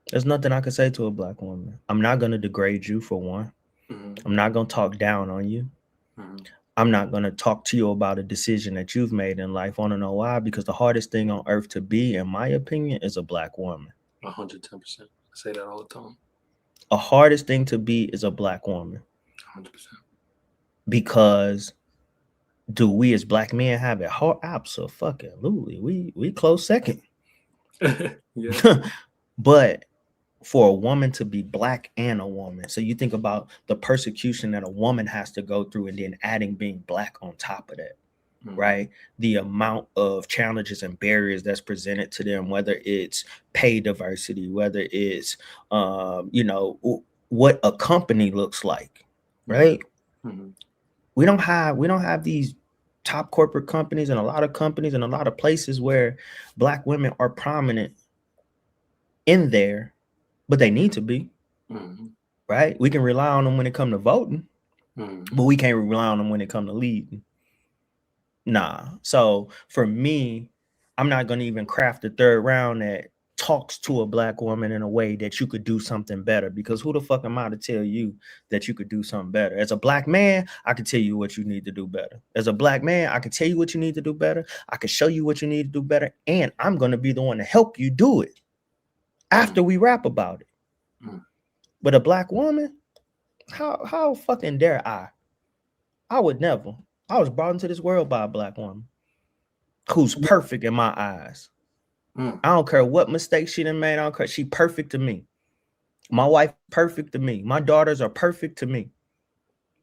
There's nothing I could say to a black woman. I'm not going to degrade you, for one. Mm-hmm. I'm not going to talk down on you. Mm-hmm. I'm not going to talk to you about a decision that you've made in life. Want to know why? Because the hardest thing on earth to be, in my opinion, is a black woman. 110%. I say that all the time. The hardest thing to be is a black woman. 100%. Because do we as black men have it hard? Absolutely. We close second. Yeah. But for a woman to be black and a woman, so you think about the persecution that a woman has to go through, and then adding being black on top of that. Right? The amount of challenges and barriers that's presented to them, whether it's pay diversity, whether it's what a company looks like, right? Mm-hmm. We don't have these top corporate companies, and a lot of companies and a lot of places where black women are prominent in there, but they need to be. Mm-hmm. Right? We can rely on them when it comes to voting, Mm-hmm. but we can't rely on them when it comes to leading. Nah. So for me, I'm not going to even craft a third round that talks to a black woman in a way that you could do something better, because who the fuck am I to tell you that you could do something better? As a black man, I can tell you what you need to do better. As a black man, I can tell you what you need to do better. I can show you what you need to do better. And I'm going to be the one to help you do it after we rap about it. But a black woman, how fucking dare I? I would never. I was brought into this world by a black woman who's perfect in my eyes. I don't care what mistakes she done made. I don't care. She perfect to me. My wife perfect to me. My daughters are perfect to me.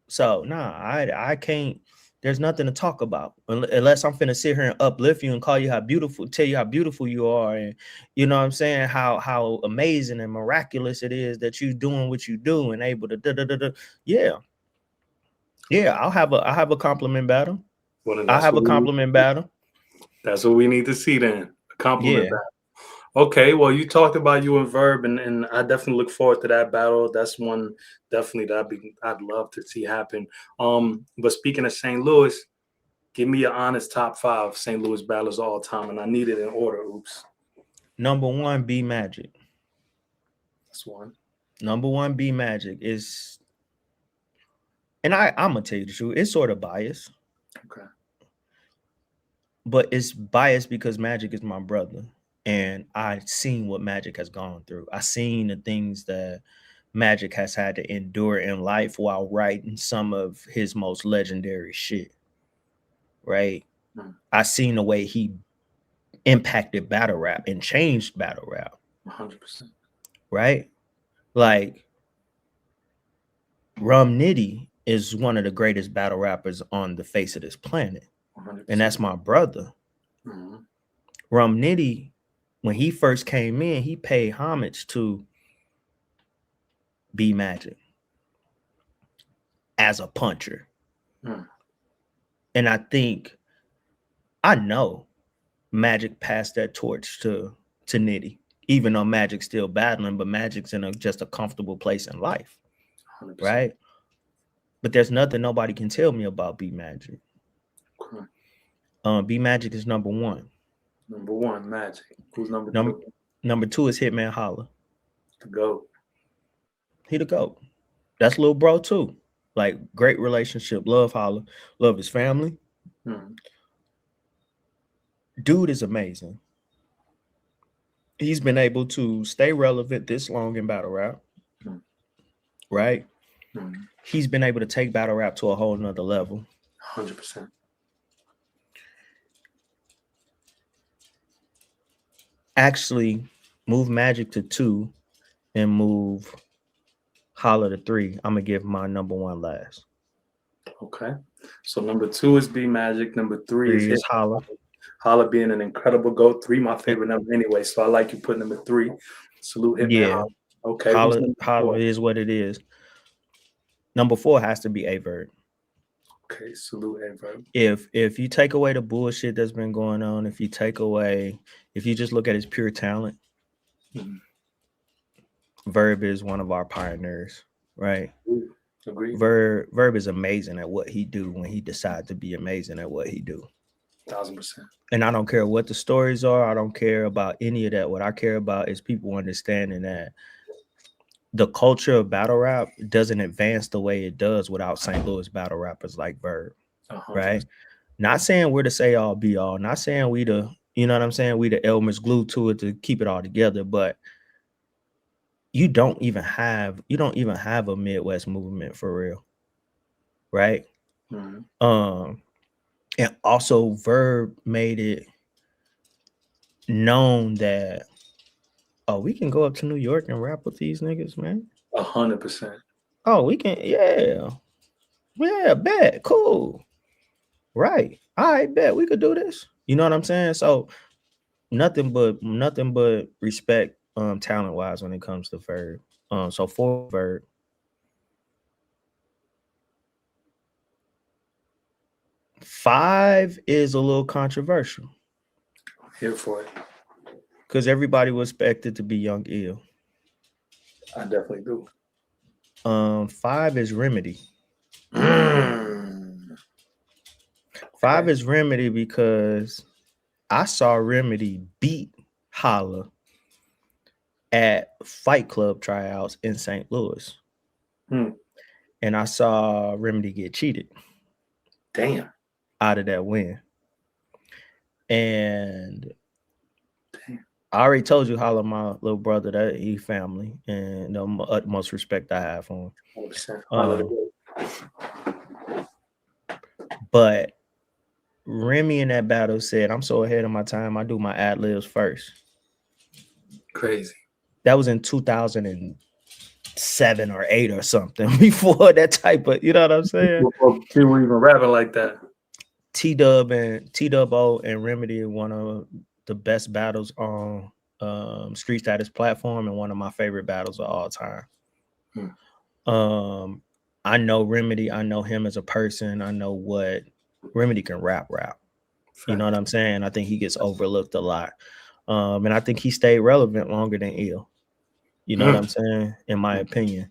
So I can't. There's nothing to talk about unless I'm finna sit here and uplift you and call you how beautiful, tell you how beautiful you are, and you know what I'm saying, how amazing and miraculous it is that you doing what you do and able to Yeah, I'll have a compliment battle. I'll have a compliment battle. That's what we need to see then. A compliment battle. Okay, well, you talked about you and Verb, and I definitely look forward to that battle. That's one definitely that I'd love to see happen. But speaking of St. Louis, give me your honest top 5 St. Louis battles all time, and I need it in order. Oops. Number 1, B Magic. That's one. Number 1, B Magic is, and I'm gonna tell you the truth, it's sort of biased. Okay. But it's biased because Magic is my brother, and I've seen what Magic has gone through. I've seen the things that Magic has had to endure in life while writing some of his most legendary shit. Right? I've seen the way he impacted battle rap and changed battle rap. 100%. Right? Like, Rum Nitty is one of the greatest battle rappers on the face of this planet. 100%. And that's my brother. Mm-hmm. Rum Nitty, when he first came in, he paid homage to B Magic as a puncher. And I know Magic passed that torch to Nitty, even though Magic's still battling, but Magic's in just a comfortable place in life. 100%. Right? But there's nothing nobody can tell me about B Magic. B Magic is number 1. Number 1, Magic. Who's number 2? Number 2 is Hitman Holla. The GOAT. He the GOAT. That's little bro too. Like, great relationship. Love Holla. Love his family. Dude is amazing. He's been able to stay relevant this long in battle rap. Right? He's been able to take battle rap to a whole nother level. 100%. Actually, move Magic to 2 and move Holla to 3. I'm gonna give my number 1 last. Okay. So number 2 is B Magic. Number 3 is Three Hit. is Holla. Holla being an incredible GOAT. 3, my favorite number anyway. So I like you putting number 3. Salute Hitman Yeah, Holla. Okay. Who's number Holla 4? is what it is. Number 4 has to be Avert. Okay. Salute Averb. If you take away the bullshit that's been going on, if you just look at his pure talent, Mhm. Verb is one of our pioneers, right? Agreed. Verb is amazing at what he do when he decides to be amazing at what he do. 1000%. And I don't care what the stories are. I don't care about any of that. What I care about is people understanding that the culture of battle rap doesn't advance the way it does without St. Louis battle rappers like Verb, 100%. right? Not saying we're the say all be all. Not saying we the, you know what I'm saying? We the Elmer's glue to it to keep it all together. But you don't even have a Midwest movement for real, right? Mhm. And also Verb made it known that, oh, we can go up to New York and rap with these niggas, man. 100%. Oh, we can, yeah, bet, cool, right? All right, bet we could do this. You know what I'm saying? So nothing but respect, talent wise when it comes to Verb. So for Verb, 5 is a little controversial Here for it. because everybody was expected to be Young Ill. I definitely do. 5 is Remedy. Mm. 5 Okay. is Remedy because I saw Remedy beat Holla at Fight Club tryouts in St. Louis. And I saw Remedy get cheated. Damn. Out of that win. And Damn. I already told you, Holla, my little brother, that he family, and the utmost respect I have for him. 100%. But Remy in that battle said, I'm so ahead of my time, I do my ad-libs first. Crazy. That was in 2007 or 8 or something, before that type of, you know what I'm saying? People even rapping like that. T-Dub-O and Remedy, one of the best battles on Street Status platform and one of my favorite battles of all time. I know Remedy. I know him as a person. I know what Remedy can rap. You know what I'm saying? I think he gets overlooked a lot. And I think he stayed relevant longer than Ill. You know what I'm saying? In my opinion.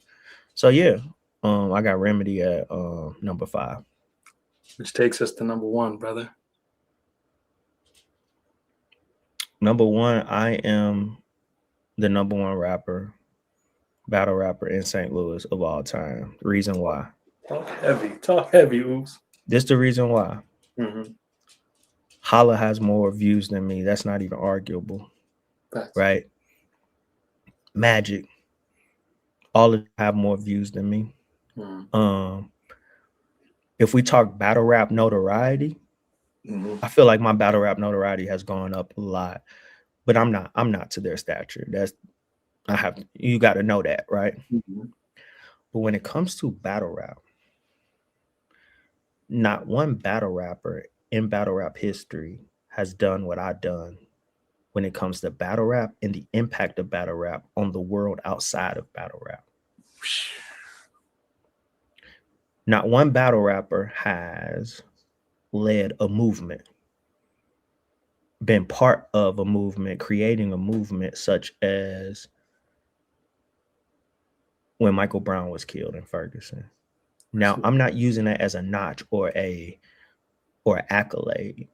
So yeah, I got Remedy at number 5. Which takes us to number 1, brother. Number 1, I am the number 1 battle rapper in St. Louis of all time. The reason why. Talk heavy, Ooops. This the reason why. Mm-hmm. Holla has more views than me. That's not even arguable. Right? Magic. All of them have more views than me. If we talk battle rap notoriety, I feel like my battle rap notoriety has gone up a lot. But I'm not to their stature. You got to know that, right? But when it comes to battle rap, not one battle rapper in battle rap history has done what I've done when it comes to battle rap and the impact of battle rap on the world outside of battle rap. Not one battle rapper has led a movement, been part of a movement, creating a movement such as when Michael Brown was killed in Ferguson. Now, I'm not using that as a notch or an accolade,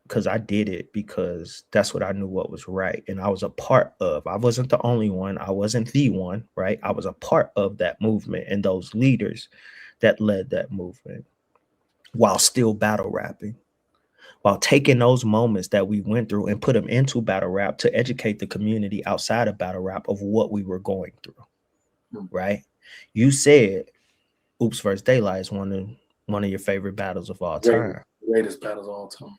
because I did it because that's what I knew what was right. And I was a part of. I wasn't the only one. I wasn't the one, right? I was a part of that movement and those leaders that led that movement while still battle rapping, while taking those moments that we went through and put them into battle rap to educate the community outside of battle rap of what we were going through, right? You said Ooops vs. Daylight is one of your favorite battles of all time. Greatest battles of all time.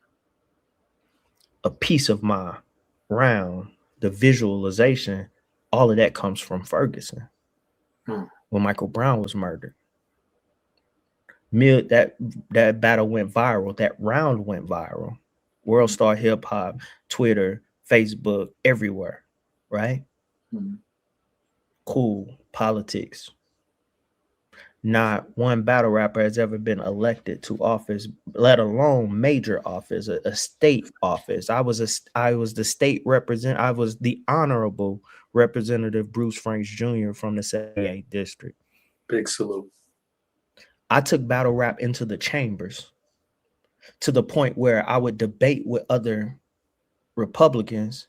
A piece of my round, the visualization, all of that comes from Ferguson when Michael Brown was murdered. That battle went viral. That round went viral. World Star Hip Hop, Twitter, Facebook, everywhere. Right? Mm-hmm. Cool. Politics. Not one battle rapper has ever been elected to office, let alone major office, a state office. I was the state represent. I was the honorable Representative Bruce Franks Jr. from the 78th district. Big salute. I took battle rap into the chambers to the point where I would debate with other Republicans,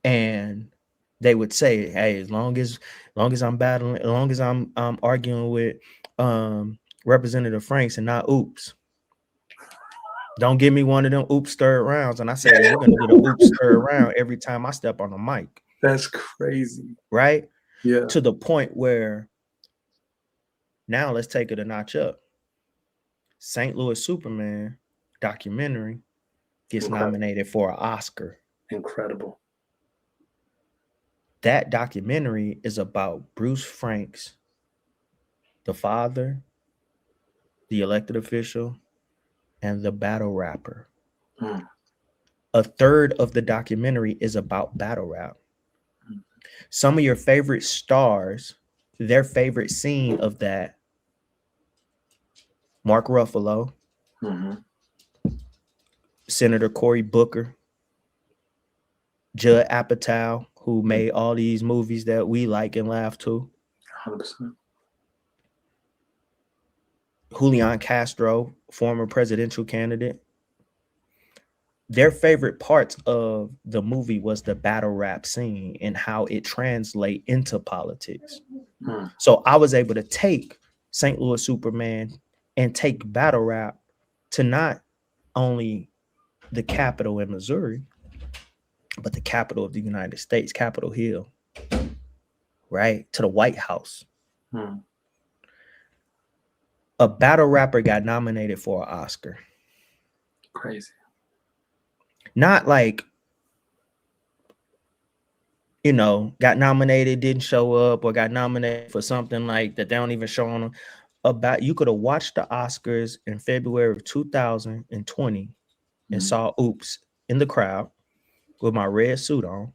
and they would say, "Hey, as long as I'm battling, as long as I'm arguing with Representative Franks and not Ooops, don't give me one of them Ooops third rounds." And I said, "Well, you're gonna get an Ooops third round every time I step on the mic." That's crazy, right? Yeah. To the point where now let's take it a notch up. St. Louis Superman documentary gets nominated for an Oscar. Incredible. That documentary is about Bruce Franks, the father, the elected official, and the battle rapper. A third of the documentary is about battle rap. Some of your favorite stars, their favorite scene of that: Mark Ruffalo, Senator Cory Booker, Judd Apatow, who made all these movies that we like and laugh to, 100%. Julian Castro, former presidential candidate. Their favorite parts of the movie was the battle rap scene and how it translates into politics. So I was able to take St. Louis Superman and take battle rap to not only the capital in Missouri, but the capital of the United States, Capitol Hill, right? To the White House. A battle rapper got nominated for an Oscar. Crazy. Not like, got nominated, didn't show up, or got nominated for something like that they don't even show on them. You could have watched the Oscars in February of 2020 and saw Ooops in the crowd with my red suit on.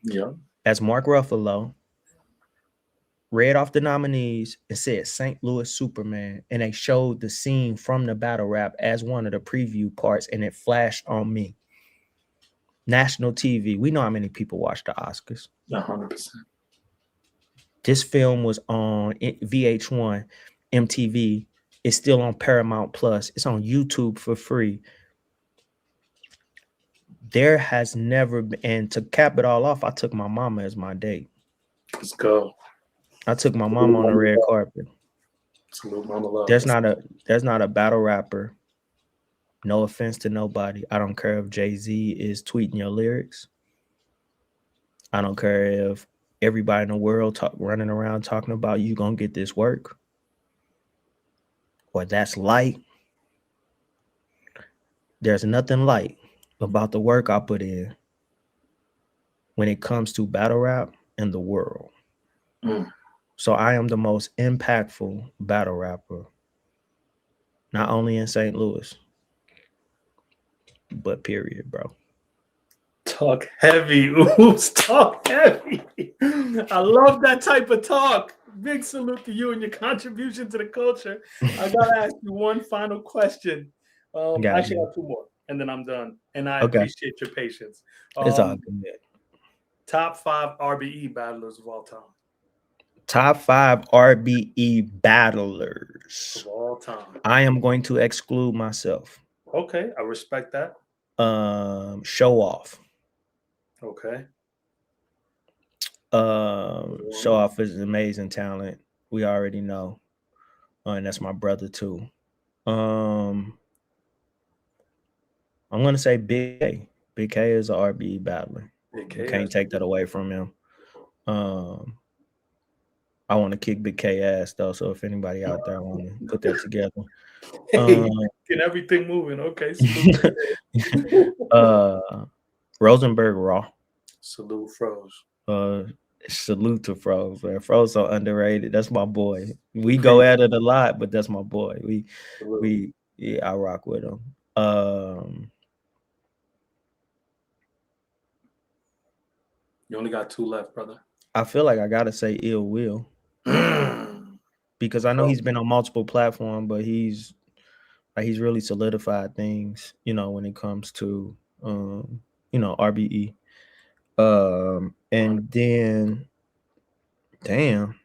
Yeah. As Mark Ruffalo read off the nominees and said St. Louis Superman, and they showed the scene from the battle rap as one of the preview parts, and it flashed on me. National TV. We know how many people watch the Oscars. 100%. This film was on VH1, MTV. It's still on Paramount Plus. It's on YouTube for free. There has never been, and to cap it all off, I took my mama as my date. Let's go. I took my mama on the red carpet. Salute mama love. There's not a battle rapper. No offense to nobody. I don't care if Jay-Z is tweeting your lyrics. I don't care if everybody in the world running around talking about you gonna get this work, or that's light. There's nothing light about the work I put in when it comes to battle rap in the world. So I am the most impactful battle rapper, not only in St. Louis, but period, bro. Talk heavy. Oops, talk heavy. I love that type of talk. Big salute to you and your contribution to the culture. I gotta ask you one final question. Actually, I have two more, and then I'm done. And I appreciate your patience. It's all good. Top 5 RBE battlers of all time. Top 5 RBE battlers of all time. I am going to exclude myself. Okay, I respect that. Show Off. Okay. Show Off is an amazing talent. We already know. And that's my brother too. I'm gonna say Big K. Big K is an RBE battler. You can't take that away from him. I want to kick Big K ass though. So if anybody out there want to put that together. Get everything moving. Okay. Rosenberg Raw. Salute Froze. Salute to Froze, man. Froze so underrated. That's my boy. We go at it a lot, but that's my boy. I rock with him. You only got 2 left, brother. I feel like I gotta say Ill Will because I know he's been on multiple platforms, but he's really solidified things, when it comes to RBE. And then damn.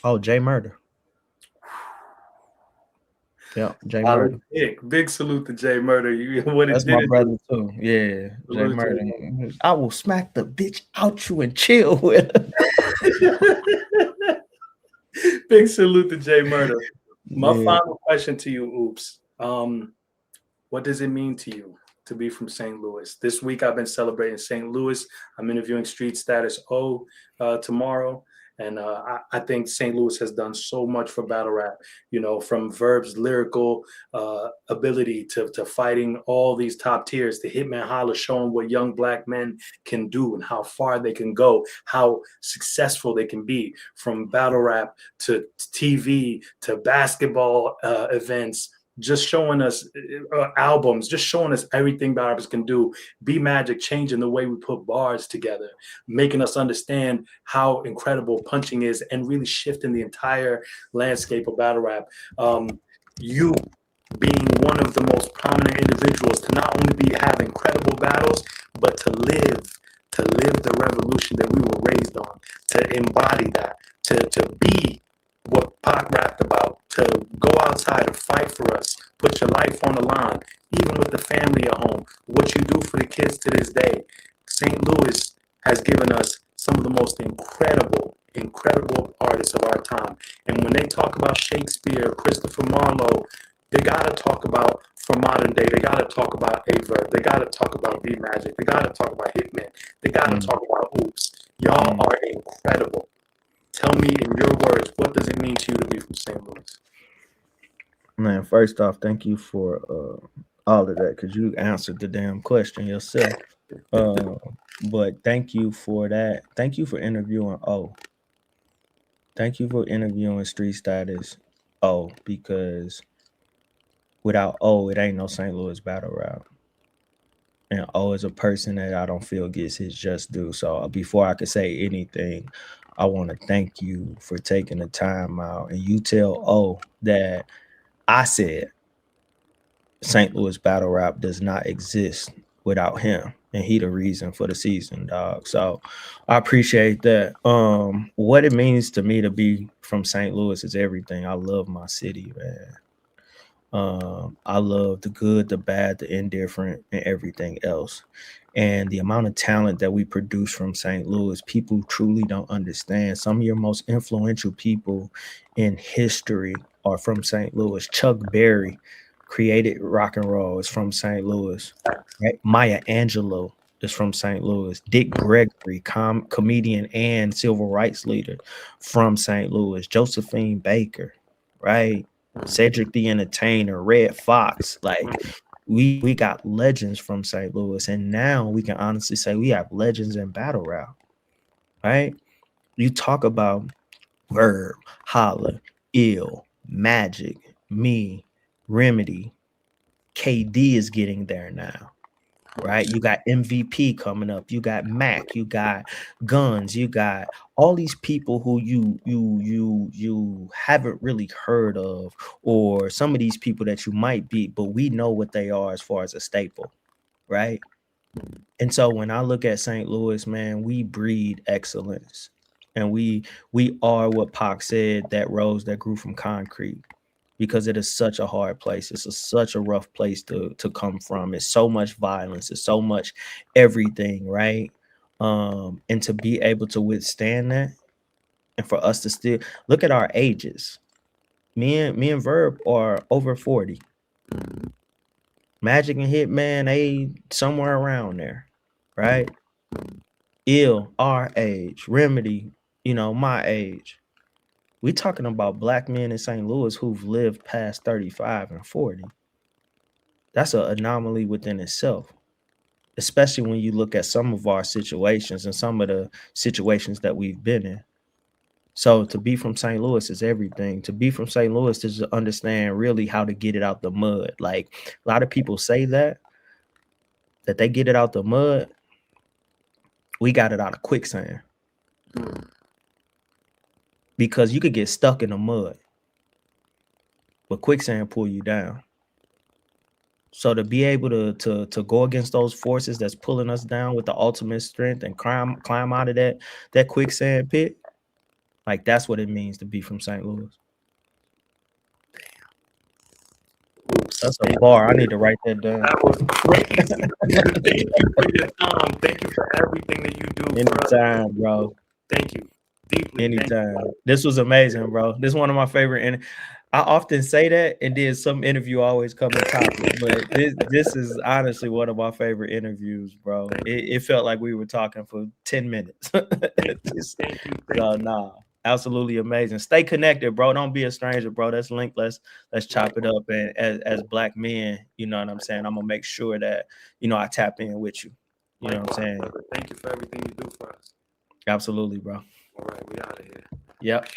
Oh, Jay Murder. Yeah, Jay Murder. Big salute to Jay Murder. That's my brother too. Yeah, Jay Murder. I will smack the bitch out you and chill with her. Big salute to Jay Murder. My final question to you, Oops. What does it mean to you to be from St. Louis? This week I've been celebrating St. Louis. I'm interviewing Street Status O tomorrow. And I think St. Louis has done so much for battle rap, from Verb's lyrical ability to fighting all these top tiers, to Hitman Holla showing what young black men can do and how far they can go, how successful they can be, from battle rap to TV to basketball events, just showing us albums, just showing us everything battle rappers can do. B Magic changing the way we put bars together, making us understand how incredible punching is, and really shifting the entire landscape of battle rap. You being one of the most prominent individuals to not only have incredible battles, but to live the revolution that we were raised on, to embody that, to be what Pac rapped about, to go outside and fight for us, put your life on the line, even with the family at home, what you do for the kids to this day. St. Louis has given us some of the most incredible artists of our time. And when they talk about Shakespeare, Christopher Marlowe, they got to talk about, for modern day, they got to talk about Averb, they got to talk about B Magic, they got to talk about Hitman, they got to talk about Oops. Y'all are incredible. Tell me in your words, what does it mean to you to be from St. Louis? Man, first off, thank you for all of that, because you answered the damn question yourself. But thank you for that. Thank you for interviewing O. Thank you for interviewing Street Status O, because without O, it ain't no St. Louis battle rap. And O is a person that I don't feel gets his just due. So before I could say anything, I want to thank you for taking the time out. And you tell O that I said St. Louis battle rap does not exist without him, and he the reason for the season, dog. So I appreciate that. What it means to me to be from St. Louis is everything. I love my city, man. I love the good, the bad, the indifferent, and everything else. And the amount of talent that we produce from St. Louis, people truly don't understand. Some of your most influential people in history are from St. Louis. Chuck Berry created rock and roll, is from St. Louis. Right? Maya Angelou is from St. Louis. Dick Gregory, comedian and civil rights leader, from St. Louis. Josephine Baker, right? Cedric the Entertainer, Red Fox. Like, we got legends from St. Louis, and now we can honestly say we have legends in battle rap, right? You talk about Verb, Holla, Ill, Magic, me, Remedy. KD is getting there now, right? You got MVP coming up. You got Mac. You got Guns. You got all these people who you haven't really heard of, or some of these people that you might beat, but we know what they are as far as a staple, right? And so when I look at St. Louis, man, we breed excellence, and we are what Pac said, that rose that grew from concrete. Because it is such a hard place. It's such a rough place to come from. It's so much violence. It's so much everything, right? And to be able to withstand that, and for us to still look at our ages. Me and Verb are over 40. Magic and Hitman, they somewhere around there, right? Ill, our age. Remedy, my age. We talking about black men in St. Louis who've lived past 35 and 40. That's an anomaly within itself. especially when you look at some of our situations and some of the situations that we've been in. So to be from St. Louis is everything. To be from St. Louis is to understand really how to get it out the mud. Like a lot of people say that they get it out the mud. We got it out of quicksand. Because you could get stuck in the mud, but quicksand pull you down. So to be able to go against those forces that's pulling us down with the ultimate strength and climb out of that quicksand pit, like that's what it means to be from St. Louis. That's a bar. I need to write that down. That was crazy. Thank you for your time. Thank you for everything that you do. Anytime, bro. Thank you. Deeply. Anytime. This was amazing, bro. This is one of my favorite. And I often say that, and then some interview always come in topic. But this is honestly one of my favorite interviews, bro. It felt like we were talking for 10 minutes. Thank you. So, nah, absolutely amazing. Stay connected, bro. Don't be a stranger, bro. Let's link. Let's chop it up. And as Black men, you know what I'm saying? I'm gonna make sure that, you know, I tap in with you. You know what I'm saying? Thank you for everything you do for us. Absolutely, bro. All right, we out of here. Yep.